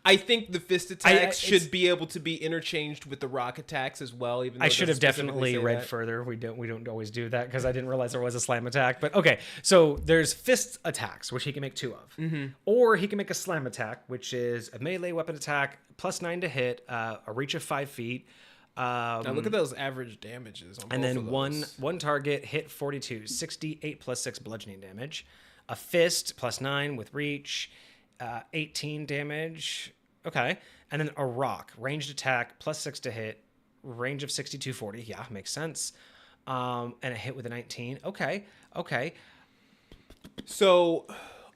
I think the fist attacks should be able to be interchanged with the rock attacks as well. Even though I should have definitely read further. We don't always do that because I didn't realize there was a slam attack. But okay, so there's fist attacks, which he can make 2 of, or he can make a slam attack, which is a melee weapon attack +9 to hit, a reach of 5 feet. Now look at those average damages. And then one target hit 42, 68 +6 bludgeoning damage, a fist +9 with reach. 18 damage. Okay. And then a rock. Ranged attack, +6 to hit. Range of 60, 40. Yeah, makes sense. And a hit with a 19. Okay. So,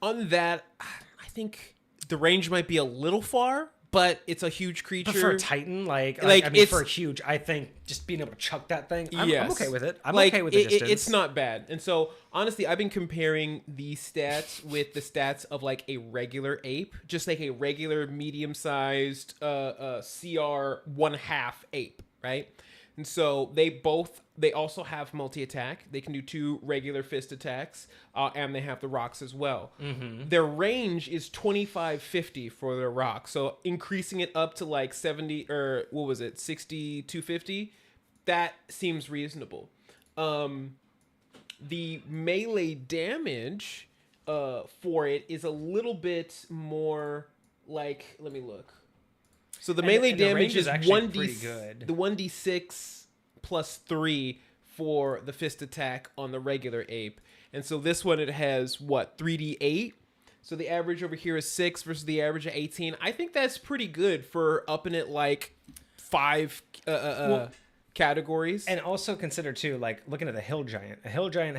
on that, I think the range might be a little far, but it's a huge creature. But for a Titan, for a huge, I think just being able to chuck that thing, I'm okay with it. I'm okay with the distance. It's not bad. And so, honestly, I've been comparing these stats with the stats of like a regular ape, just like a regular medium-sized CR 1/2 ape, right? And so they also have multi-attack. They can do 2 regular fist attacks, and they have the rocks as well. Their range is 25-50 for their rock. So increasing it up to like 70 or 60-250, that seems reasonable. The melee damage for it is a little bit more like, let me look. So the melee damage is 1d. The 1d6 +3 for the fist attack on the regular ape, and so this one it has 3d8. So the average over here is 6 versus the average of 18. I think that's pretty good for upping it like 5 categories. And also consider too, like looking at the hill giant. A hill giant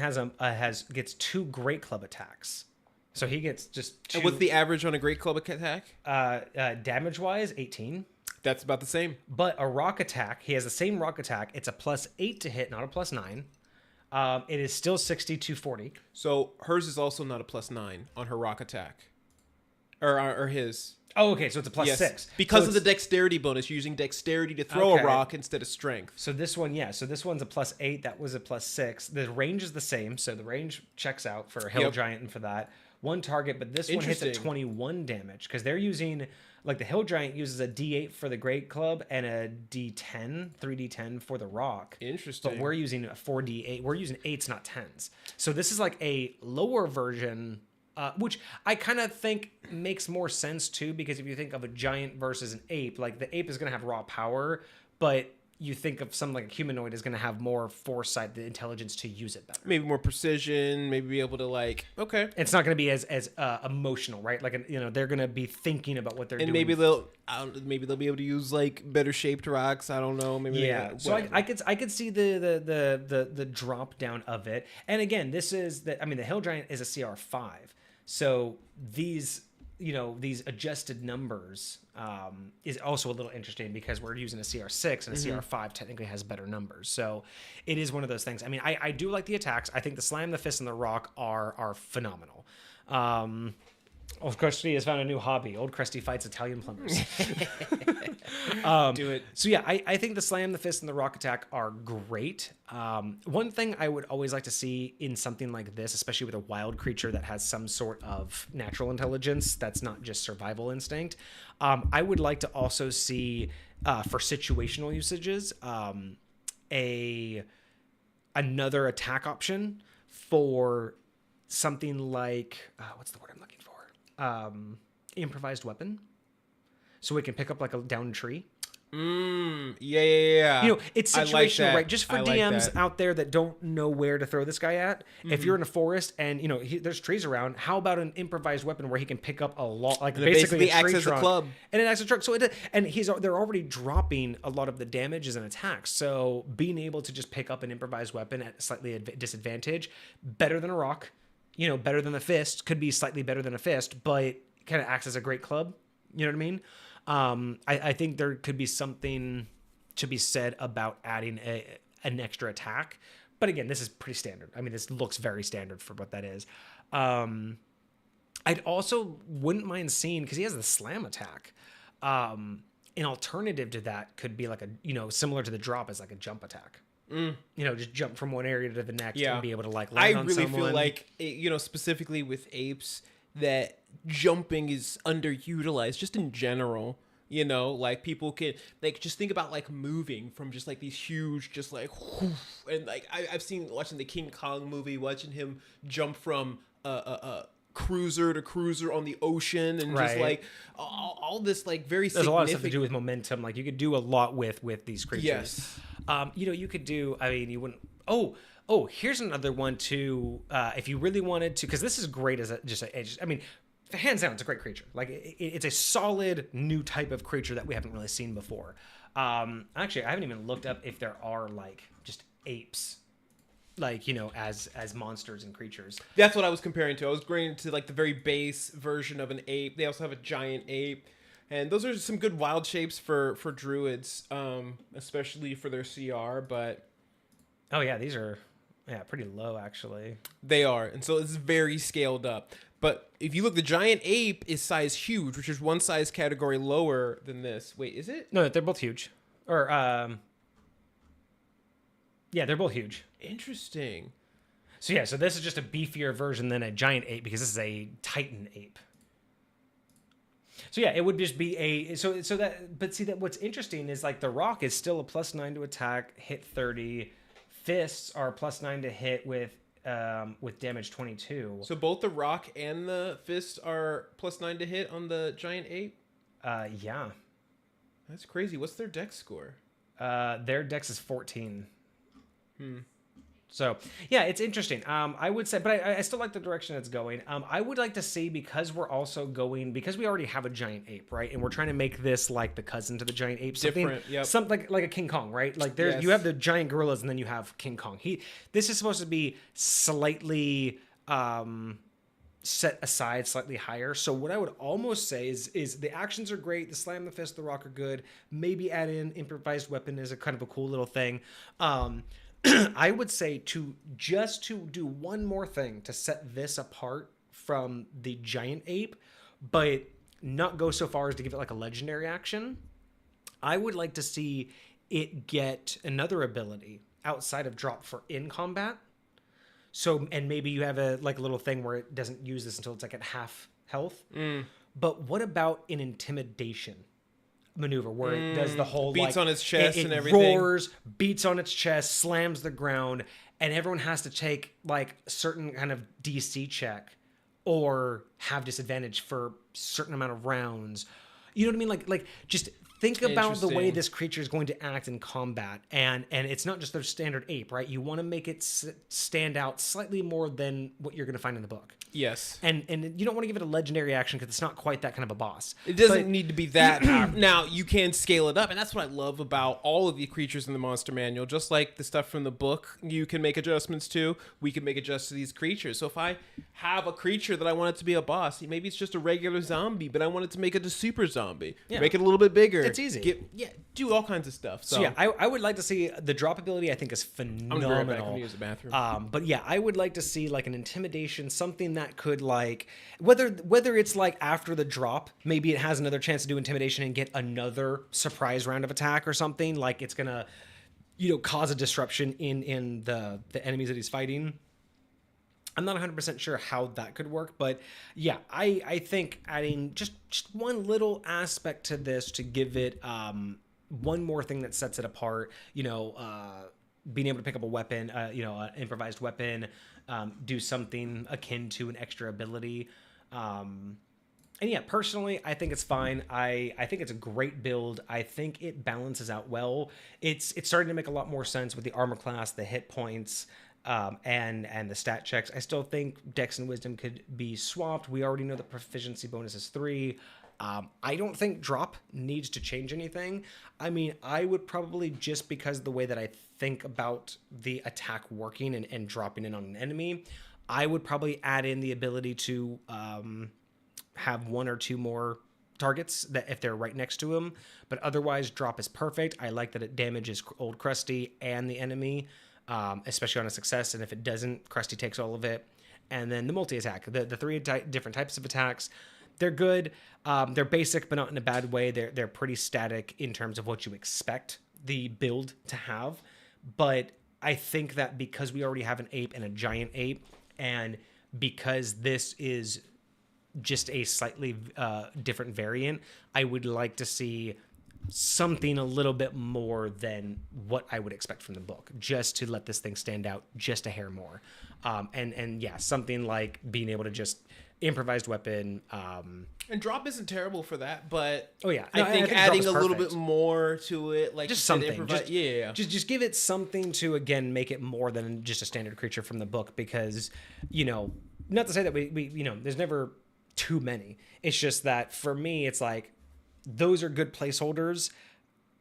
gets 2 great club attacks. So he gets just 2. And what's the average on a great club attack? Damage-wise, 18. That's about the same. But a rock attack, he has the same rock attack. It's a +8 to hit, not a +9. It is still 60-240. So hers is also not a +9 on her rock attack. Or his. Oh, okay, so it's a +6. Because of the dexterity bonus, you're using dexterity to throw a rock instead of strength. So this one, so this one's a +8. That was a +6. The range is the same, so the range checks out for a hill giant and for that. one target, but this one hits at 21 damage because they're using, like the Hill Giant uses a D8 for the Great Club and a D10, 3D10 for the Rock. Interesting. But we're using a 4D8. We're using 8s, not 10s. So this is like a lower version, which I kind of think makes more sense too, because if you think of a giant versus an ape, like the ape is going to have raw power, but you think of something like a humanoid is going to have more foresight, the intelligence to use it better. Maybe more precision, maybe be able to like, okay. It's not going to be as emotional, right? Like, they're going to be thinking about what they're doing. And maybe they'll be able to use like better shaped rocks. I don't know. Maybe So I could see the drop down of it. And again, the Hill Giant is a CR5. So these adjusted numbers is also a little interesting because we're using a CR6 and a CR5 technically has better numbers. So it is one of those things. I mean, I do like the attacks. I think the Slam, the Fist, and the Rock are phenomenal. Old Crusty has found a new hobby. Old Crusty fights Italian plumbers. Do it. So yeah, I think the Slam, the Fist, and the Rock attack are great. One thing I would always like to see in something like this, especially with a wild creature that has some sort of natural intelligence that's not just survival instinct, I would like to also see for situational usages another attack option for something like what's the word I'm looking for? Improvised weapon, so we can pick up like a downed tree. Yeah. It's situational, like right? Just for DMs out there that don't know where to throw this guy at. If you're in a forest and there's trees around, how about an improvised weapon where he can pick up a lot, like basically acts as a club, and it acts as a truck. So they're already dropping a lot of the damages and attacks. So being able to just pick up an improvised weapon at slightly disadvantage, better than a rock. Better than the fist, could be slightly better than a fist, but kind of acts as a great club. You know what I mean? I think there could be something to be said about adding an extra attack. But again, this is pretty standard. I mean, this looks very standard for what that is. I'd also wouldn't mind seeing, because he has the Slam attack. An alternative to that could be like similar to the drop as like a jump attack. Just jump from one area to the next and be able to like land on someone. I really feel like, specifically with apes, that jumping is underutilized just in general. Like people can like just think about like moving from just like these huge, just like, and like I've seen watching the King Kong movie, watching him jump from cruiser to cruiser on the ocean, and just like all this like very there's a lot of stuff to do with momentum. Like you could do a lot with these creatures. Yes. You could do, you wouldn't, here's another one too. If you really wanted to, because this is great as hands down, it's a great creature. Like it's a solid new type of creature that we haven't really seen before. Actually, I haven't even looked up if there are like just apes, like, as monsters and creatures. That's what I was comparing to. I was going to like the very base version of an ape. They also have a giant ape. And those are some good wild shapes for druids, especially for their CR. But these are pretty low actually. They are, and so it's very scaled up. But if you look, the giant ape is size huge, which is one size category lower than this. Wait, is it? No, they're both huge. Or they're both huge. Interesting. So this is just a beefier version than a giant ape, because this is a Titan ape. So it would just be what's interesting is like the Rock is still a +9 to attack, hit 30. Fists are +9 to hit with damage 22. So both the Rock and the Fist are +9 to hit on the giant ape? Yeah. That's crazy. What's their dex score? Their dex is 14. So, it's interesting. I would say, but I still like the direction it's going. I would like to see, because we already have a giant ape, right? And we're trying to make this like the cousin to the giant ape. Something like a King Kong, right? Like you have the giant gorillas and then you have King Kong. This is supposed to be slightly set aside, slightly higher. So what I would almost say is the actions are great. The Slam, the Fist, the Rock are good. Maybe add in improvised weapon is a kind of a cool little thing. I would say to do one more thing to set this apart from the giant ape, but not go so far as to give it like a legendary action. I would like to see it get another ability outside of drop for in combat. So, and maybe you have a little thing where it doesn't use this until it's like at half health. But what about an intimidation maneuver where it does the whole beats like, on its chest it and everything, roars, beats on its chest, slams the ground, and everyone has to take like certain kind of DC check or have disadvantage for certain amount of rounds. You know what I mean? Like just think about the way this creature is going to act in combat, and it's not just their standard ape, right? You want to make it stand out slightly more than what you're going to find in the book. Yes. And you don't want to give it a legendary action because it's not quite that kind of a boss. It doesn't need to be that powerful. Now, you can scale it up, and that's what I love about all of the creatures in the Monster Manual. Just like the stuff from the book, you can make adjustments to. We can make adjustments to these creatures. So if I have a creature that I want it to be a boss, maybe it's just a regular zombie, but I want it to make it a super zombie. Yeah. Make it a little bit bigger. It's easy. Do all kinds of stuff. So yeah, I would like to see the drop ability. I think is phenomenal. I'm going to use the bathroom. But yeah, I would like to see like an intimidation, something that could like whether it's like after the drop, maybe it has another chance to do intimidation and get another surprise round of attack or something. Like it's gonna, cause a disruption in the enemies that he's fighting. I'm not 100% sure how that could work, but yeah, I think adding just one little aspect to this to give it one more thing that sets it apart, being able to pick up a weapon, an improvised weapon, do something akin to an extra ability. And yeah, personally, I think it's fine. I think it's a great build. I think it balances out well. It's starting to make a lot more sense with the armor class, the hit points, and the stat checks. I still think Dex and Wisdom could be swapped. We already know the proficiency bonus is 3. I don't think drop needs to change anything. I mean, I would probably, just because the way that I think about the attack working and dropping in on an enemy, I would probably add in the ability to have 1 or 2 more targets that if they're right next to him. But otherwise, drop is perfect. I like that it damages old Crusty and the enemy, especially on a success. And if it doesn't, Crusty takes all of it. And then the multi-attack, the 3 different types of attacks, they're good. They're basic, but not in a bad way. They're pretty static in terms of what you expect the build to have. But I think that because we already have an ape and a giant ape, and because this is just a slightly different variant, I would like to see something a little bit more than what I would expect from the book, just to let this thing stand out just a hair more. And yeah, something like being able to just improvised weapon. And drop isn't terrible for that, but oh yeah, I think adding a little bit more to it, like just something, just give it something to again make it more than just a standard creature from the book, because not to say that we there's never too many. It's just that for me, it's like those are good placeholders.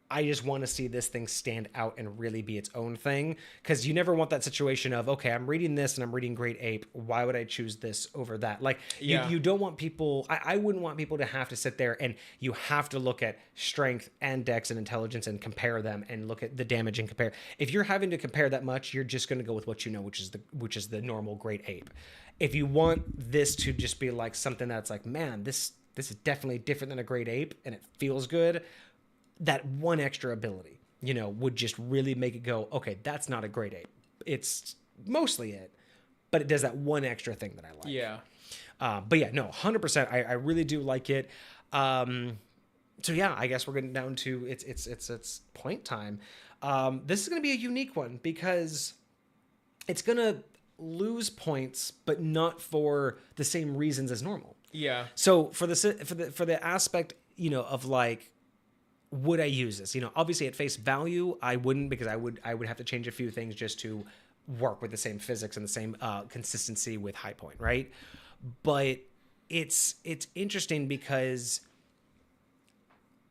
I just want to see this thing stand out and really be its own thing, because you never want that situation of, okay, I'm reading this and I'm reading Great Ape. Why would I choose this over that? Like, you don't want people, I wouldn't want people to have to sit there and you have to look at strength and dex and intelligence and compare them and look at the damage and compare. If you're having to compare that much, you're just going to go with what you know, which is the normal Great Ape. If you want this to just be like something that's like, man, this is definitely different than a Great Ape and it feels good, that one extra ability, would just really make it go, okay, that's not a Great Ape. It's mostly it, but it does that one extra thing that I like. Yeah. But yeah, no, 100%. I really do like it. So yeah, I guess we're getting down to it's point time. This is going to be a unique one because it's going to lose points, but not for the same reasons as normal. Yeah. So for the aspect, of like, would I use this? Obviously at face value, I wouldn't, because I would have to change a few things just to work with the same physics and the same consistency with high point, right? But it's interesting because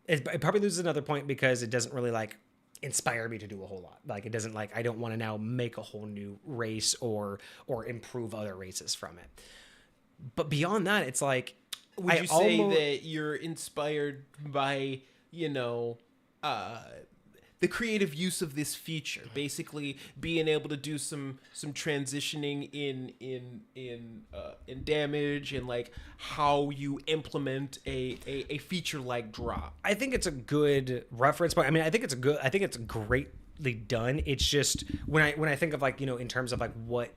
it probably loses another point because it doesn't really like inspire me to do a whole lot. Like it doesn't like, I don't want to now make a whole new race or improve other races from it. But beyond that, it's like, would you say that you're inspired by the creative use of this feature, basically being able to do some transitioning in damage and like how you implement a feature like drop? I think it's a good reference, but I mean, I think it's greatly done. It's just when I think of like, in terms of like what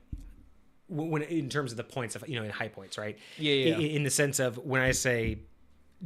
when in terms of the points of, in high points, right? Yeah. In the sense of when I say,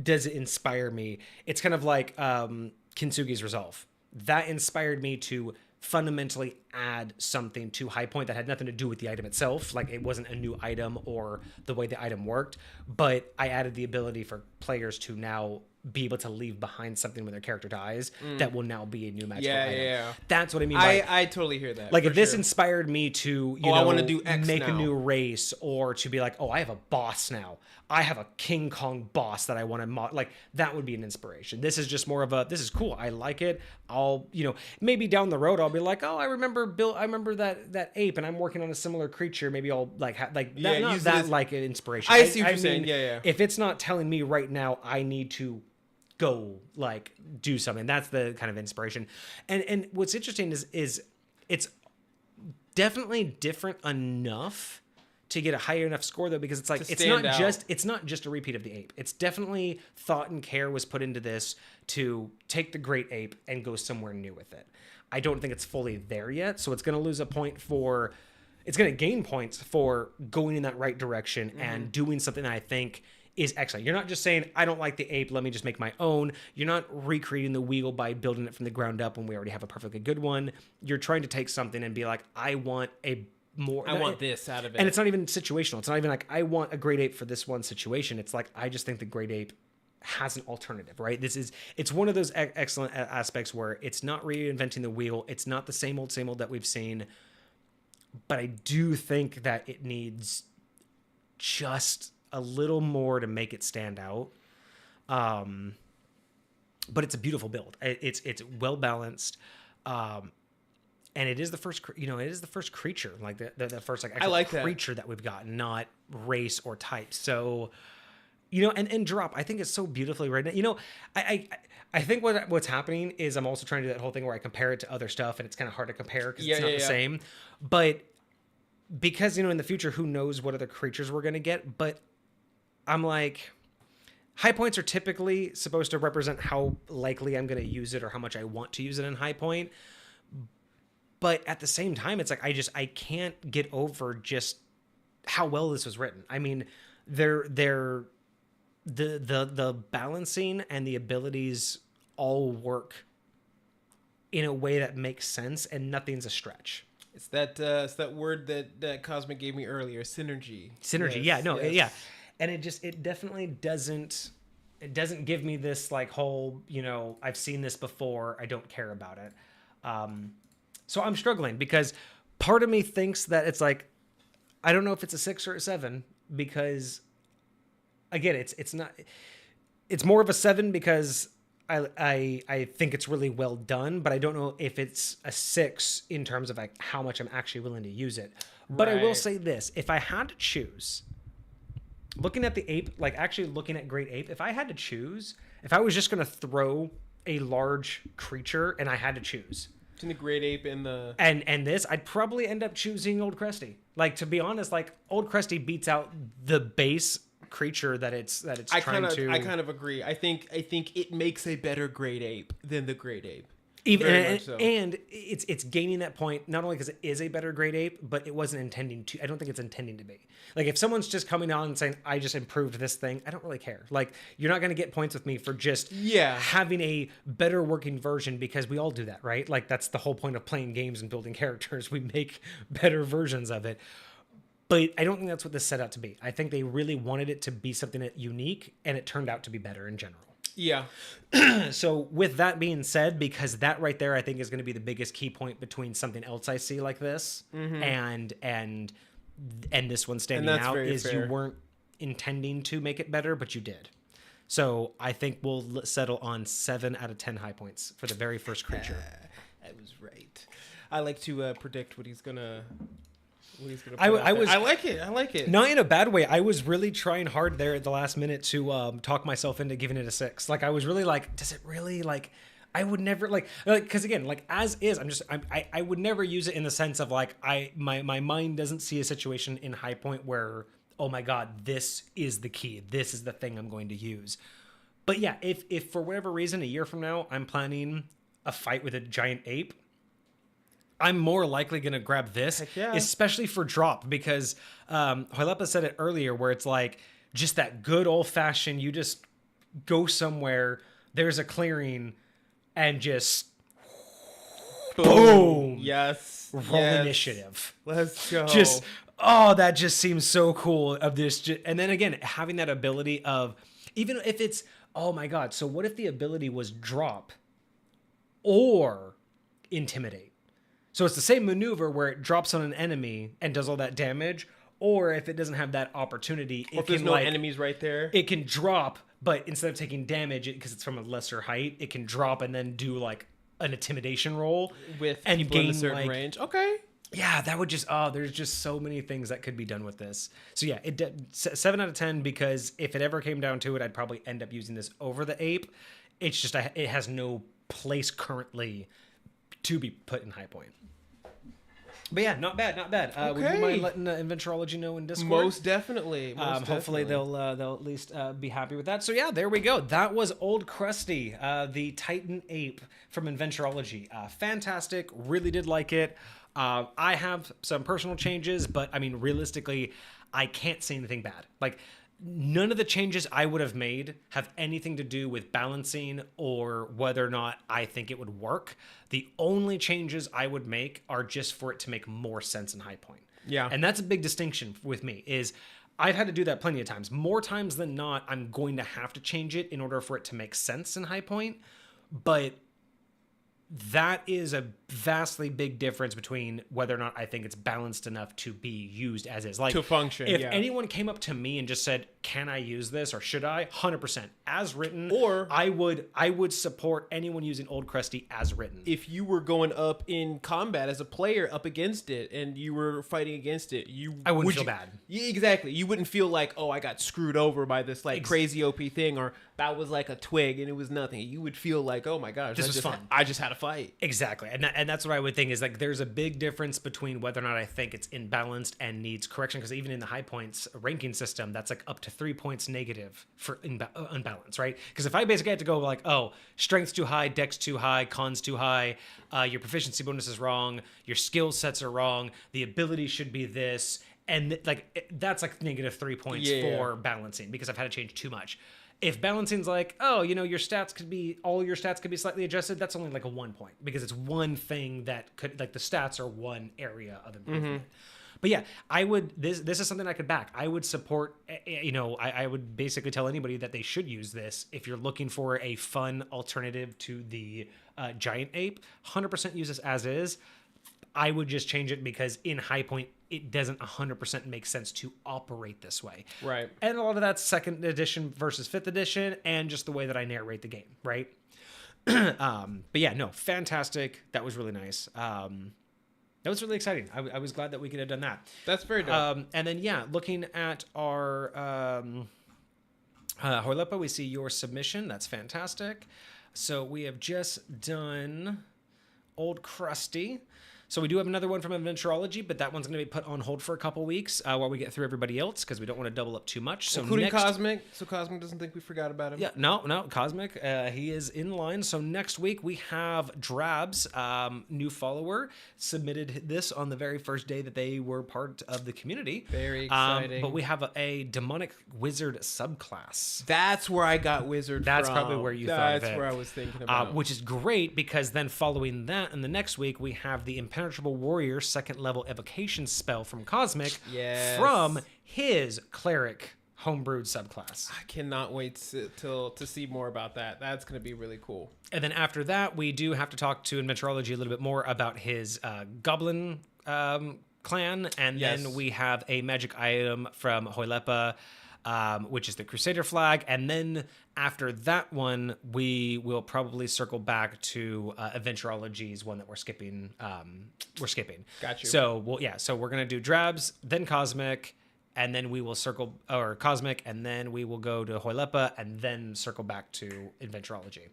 does it inspire me? It's kind of like Kintsugi's Resolve. That inspired me to fundamentally add something to high point that had nothing to do with the item itself. Like it wasn't a new item or the way the item worked, but I added the ability for players to now be able to leave behind something when their character dies that will now be a new magical item. Yeah. That's what I mean by I totally hear that. like if this inspired me to I want to do X make now. a new race, or to be like, oh, I have a boss now, I have a King Kong boss that I want to like, that would be an inspiration. This is just more of a, this is cool, I like it. I'll maybe down the road I'll be like, oh, I remember that ape and I'm working on a similar creature, maybe I'll like not that like an inspiration. I see what you're saying. Yeah. If it's not telling me right now I need to go like do something, that's the kind of inspiration. And what's interesting is it's definitely different enough to get a higher enough score though, because it's like it's not just a repeat of the ape. It's definitely thought and care was put into this to take the great ape and go somewhere new with it. I don't think it's fully there yet, so it's going to lose a point for, it's going to gain points for going in that right direction and doing something that I think is excellent. You're not just saying, I don't like the ape, let me just make my own. You're not recreating the wheel by building it from the ground up when we already have a perfectly good one. You're trying to take something and be like, I want this out of it. And it's not even situational. It's not even like, I want a great ape for this one situation. It's like, I just think the great ape has an alternative, right? It's one of those excellent aspects where it's not reinventing the wheel. It's not the same old that we've seen. But I do think that it needs just a little more to make it stand out. But it's a beautiful build. It's well balanced. And it is the first, creature, like the first like actual creature that we've gotten, not race or type. So, and drop, I think it's so beautifully written. I think what's happening is I'm also trying to do that whole thing where I compare it to other stuff, and it's kind of hard to compare because it's not the same. But because, in the future, who knows what other creatures we're going to get, but I'm like, high points are typically supposed to represent how likely I'm going to use it or how much I want to use it in high point. But at the same time, it's like, I can't get over just how well this was written. I mean, the balancing and the abilities all work in a way that makes sense and nothing's a stretch. It's that word that Cosmic gave me earlier, synergy. Synergy, yes. And it definitely doesn't give me this like whole, I've seen this before, I don't care about it. So I'm struggling because part of me thinks that it's like, I don't know if it's a 6 or a 7, because again, it's not, it's more of a 7 because I think it's really well done, but I don't know if it's a 6 in terms of like how much I'm actually willing to use it. But I will say this, if I had to choose, looking at the ape, like actually looking at Great Ape, if I had to choose, if I was just going to throw a large creature and I had to choose between the Great Ape and the and this, I'd probably end up choosing Old Crusty. Like, to be honest, like Old Crusty beats out the base creature that it's I kind of agree. I think it makes a better Great Ape than the Great Ape. And it's gaining that point not only because it is a better Great Ape, but it wasn't intending to. I don't think it's intending to be. Like, if someone's just coming on and saying, I just improved this thing, I don't really care. Like, you're not going to get points with me for just having a better working version, because we all do that, right? Like, that's the whole point of playing games and building characters. We make better versions of it. But I don't think that's what this set out to be. I think they really wanted it to be something unique, and it turned out to be better in general. Yeah. So with that being said, because that right there, I think is going to be the biggest key point between something else I see like this and this one standing out, is fair. You weren't intending to make it better, but you did. So I think we'll settle on 7 out of 10 high points for the very first creature. I was right. I like to predict what he's gonna. I like it. Not in a bad way. I was really trying hard there at the last minute to talk myself into giving it a 6. Like, I was really like, does it really, like, I would never like because again, like, as is, I would never use it in the sense of like, my mind doesn't see a situation in high point where, oh my God, this is the key. This is the thing I'm going to use. But yeah, if for whatever reason, a year from now, I'm planning a fight with a giant ape, I'm more likely going to grab this, Heck yeah. especially for drop, because Hoilepa said it earlier where it's like just that good old fashioned, you just go somewhere, there's a clearing, and just boom. Yes. Roll initiative. Let's go. Just, oh, that just seems so cool of this. And then again, having that ability of, even if it's, oh my God, so what if the ability was drop or intimidate? So it's the same maneuver where it drops on an enemy and does all that damage, or if it doesn't have that opportunity, or if there's no enemies right there, it can drop, but instead of taking damage, because it's from a lesser height, it can drop and then do like an intimidation roll with and people in gain a certain range. Okay. Yeah, that would just, there's just so many things that could be done with this. So yeah, 7 out of 10, because if it ever came down to it, I'd probably end up using this over the ape. It's just, it has no place currently to be put in high point. But yeah, not bad, not bad. Okay. Would you mind letting Inventureology know in Discord? Most definitely. Hopefully they'll at least be happy with that. So yeah, there we go. That was Old Crusty, the Titan ape from Inventureology. Fantastic. Really did like it. I have some personal changes, but I mean, realistically, I can't say anything bad. Like, none of the changes I would have made have anything to do with balancing or whether or not I think it would work. The only changes I would make are just for it to make more sense in high point. Yeah. And that's a big distinction with me, is I've had to do that plenty of times. More times than not, I'm going to have to change it in order for it to make sense in high point. But that is a vastly big difference between whether or not I think it's balanced enough to be used as is. Like, to function. If anyone came up to me and just said, "Can I use this or should I?" 100% as written. Or I would support anyone using Old Crusty as written. If you were going up in combat as a player up against it and you were fighting against it, I wouldn't feel bad. Yeah, exactly. You wouldn't feel like, oh, I got screwed over by this like crazy OP thing, or that was like a twig and it was nothing. You would feel like, oh my gosh, this was fun. I just had a fight. Exactly. And that's what I would think is, like, there's a big difference between whether or not I think it's imbalanced and needs correction, because even in the high points ranking system, that's like up to 3 points negative for unbalance, right? Because if I basically had to go like, oh, strength's too high, dex too high, con's too high, your proficiency bonus is wrong, your skill sets are wrong, the ability should be this, and that's like negative 3 points for balancing, because I've had to change too much. If balancing's like, oh, all your stats could be slightly adjusted, that's only like a 1 point, because it's one thing that could, like, the stats are one area of improvement. But yeah, I would, this is something I could back. I would support, I would basically tell anybody that they should use this if you're looking for a fun alternative to the giant ape. 100% use this as is. I would just change it because in high point, it doesn't 100% make sense to operate this way. Right. And a lot of that's 2nd edition versus 5th edition, and just the way that I narrate the game, right? But yeah, no, fantastic. That was really nice. That was really exciting. I was glad that we could have done that. That's very dope. And then, yeah, looking at our Hoilepa, we see your submission. That's fantastic. So we have just done Old Crusty. So we do have another one from Inventureology, but that one's going to be put on hold for a couple weeks while we get through everybody else, because we don't want to double up too much. So including Cosmic, so Cosmic doesn't think we forgot about him. Yeah, no, Cosmic, he is in line. So next week we have Drabs, new follower, submitted this on the very first day that they were part of the community. Very exciting. But we have a demonic wizard subclass. That's where I got wizard That's from. probably where you thought of it. That's where I was thinking about. Which is great, because then following that, in the next week, we have the Impenetrable Warrior 2nd level evocation spell from Cosmic from his cleric homebrewed subclass. I cannot wait to see more about that. That's going to be really cool. And then after that, we do have to talk to Inventureology a little bit more about his goblin clan. And then we have a magic item from Hoilepa, which is the Crusader flag. And then after that one, we will probably circle back to Inventureology's one that we're skipping. Got you. So so we're gonna do Drabs, then Cosmic, and then we will Cosmic, and then we will go to Hoilepa, and then circle back to Inventureology.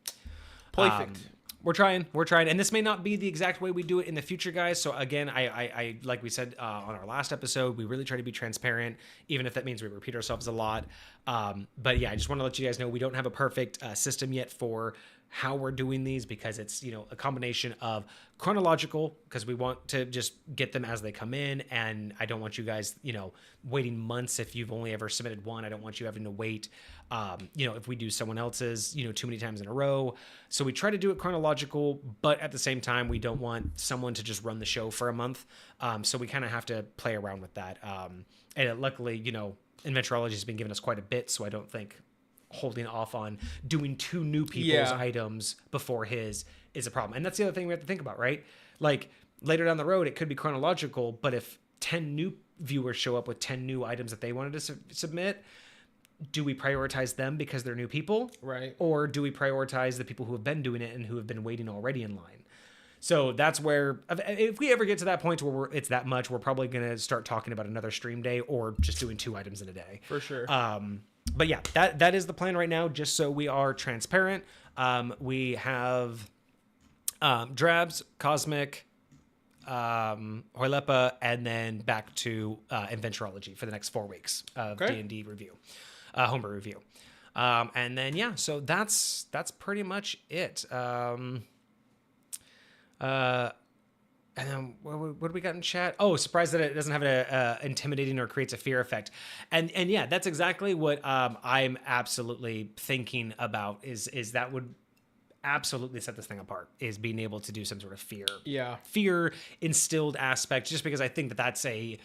Perfect. We're trying, and this may not be the exact way we do it in the future, guys. So again, I like we said on our last episode, we really try to be transparent, even if that means we repeat ourselves a lot. But yeah, I just want to let you guys know we don't have a perfect system yet for how we're doing these, because it's, a combination of chronological, because we want to just get them as they come in. And I don't want you guys, waiting months. If you've only ever submitted one, I don't want you having to wait, if we do someone else's, too many times in a row. So we try to do it chronological, but at the same time, we don't want someone to just run the show for a month. So we kind of have to play around with that. And luckily, Inventureology has been giving us quite a bit. So I don't think holding off on doing 2 new people's items before his is a problem. And that's the other thing we have to think about, right? Like later down the road, it could be chronological, but if 10 new viewers show up with 10 new items that they wanted to submit, do we prioritize them because they're new people? Right. Or do we prioritize the people who have been doing it and who have been waiting already in line? So that's where, if we ever get to that point where it's that much, we're probably going to start talking about another stream day or just doing 2 items in a day. For sure. But yeah, that is the plan right now, just so we are transparent. We have Drabs, Cosmic, Hoilepa, and then back to Inventureology for the next 4 weeks of D&D review, homebrew review. And then, so that's pretty much it. And then what do we got in chat? Oh, surprised that it doesn't have an intimidating or creates a fear effect. And yeah, that's exactly what I'm absolutely thinking about is that would absolutely set this thing apart, is being able to do some sort of fear instilled aspect, just because I think it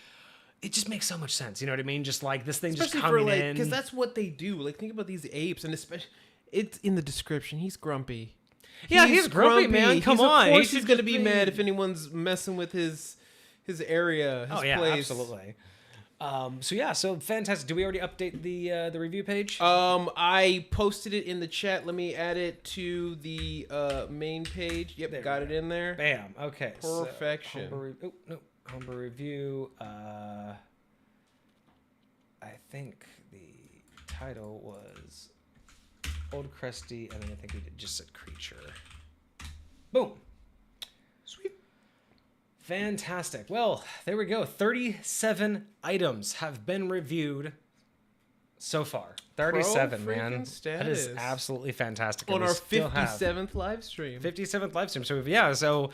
just makes so much sense. You know what I mean? Just like this thing especially just coming in. Because that's what they do. Like, think about these apes, and especially, it's in the description. He's grumpy. Yeah, he's grumpy, man. Come on. Of course he's going to be mad if anyone's messing with his area, his place. Absolutely. So fantastic. Do we already update the review page? I posted it in the chat. Let me add it to the main page. Yep, there got it in there. Bam. Okay. Perfection. Homebrew review. I think the title was Old Crusty, and then I think we just said creature. Boom. Sweet. Fantastic. Well, there we go. 37 items have been reviewed so far. 37, man. Status. That is absolutely fantastic. On our 57th live stream. 57th live stream. So so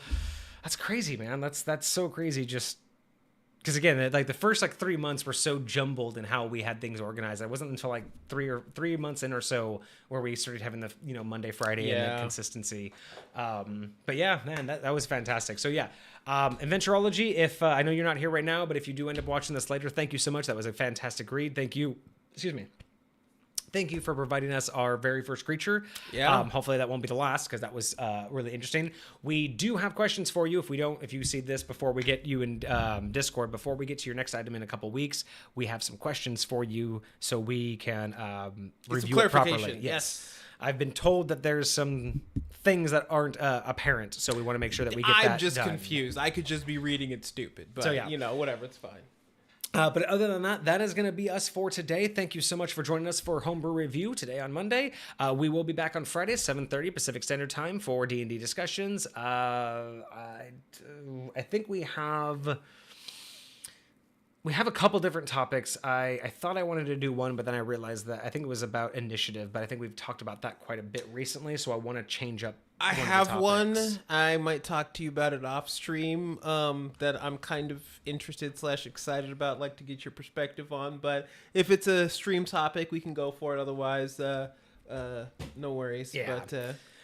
that's crazy, man. That's so crazy. Just because again, like the first 3 months were so jumbled in how we had things organized. It wasn't until 3 months in or so where we started having the Monday, Friday, and the consistency. But yeah, man, that was fantastic. So yeah, Inventureology. If I know you're not here right now, but if you do end up watching this later, thank you so much. That was a fantastic read. Thank you. Excuse me. Thank you for providing us our very first creature. Yeah. Hopefully that won't be the last, because that was really interesting. We do have questions for you. If you see this before we get you in Discord, before we get to your next item in a couple weeks, we have some questions for you so we can review it properly. Yes. I've been told that there's some things that aren't apparent, so we want to make sure that we get that done. I'm just confused. I could just be reading it stupid, but whatever, it's fine. But other than that, that is going to be us for today. Thank you so much for joining us for Homebrew Review today on Monday. We will be back on Friday, 7:30 Pacific Standard Time for D&D discussions. I think we have a couple different topics. I thought I wanted to do one, but then I realized that I think it was about initiative, but I think we've talked about that quite a bit recently, so I want to change up. I have one. I might talk to you about it off stream that I'm kind of interested / excited about, like to get your perspective on. But if it's a stream topic, we can go for it. Otherwise, no worries. Yeah.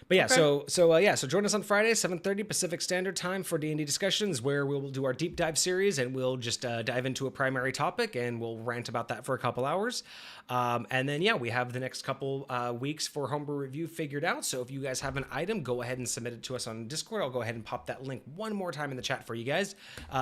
But yeah, okay. So join us on Friday, 7:30 Pacific Standard Time for D&D discussions, where we will do our deep dive series, and we'll just dive into a primary topic, and we'll rant about that for a couple hours. And then, we have the next couple weeks for Homebrew Review figured out. So if you guys have an item, go ahead and submit it to us on Discord. I'll go ahead and pop that link one more time in the chat for you guys.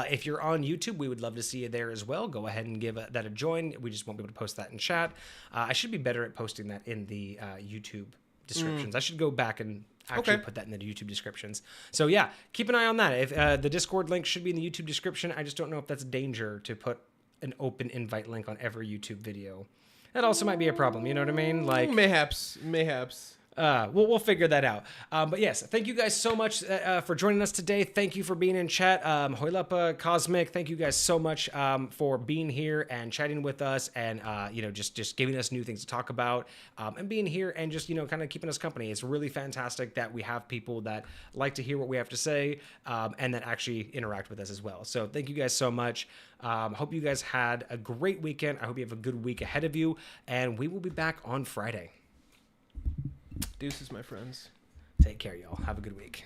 If you're on YouTube, we would love to see you there as well. Go ahead and give that a join. We just won't be able to post that in chat. I should be better at posting that in the YouTube descriptions. I should go back and actually put that in the YouTube descriptions. So keep an eye on that. If the Discord link should be in the YouTube description, I just don't know if that's a danger to put an open invite link on every YouTube video. That also might be a problem. You know what I mean? Like mayhaps. We'll figure that out. But yes, thank you guys so much for joining us today. Thank you for being in chat. Hoilepa, Cosmic, thank you guys so much for being here and chatting with us and, just giving us new things to talk about and being here and just, kind of keeping us company. It's really fantastic that we have people that like to hear what we have to say and that actually interact with us as well. So thank you guys so much. Hope you guys had a great weekend. I hope you have a good week ahead of you, and we will be back on Friday. Deuces, my friends. Take care, y'all. Have a good week.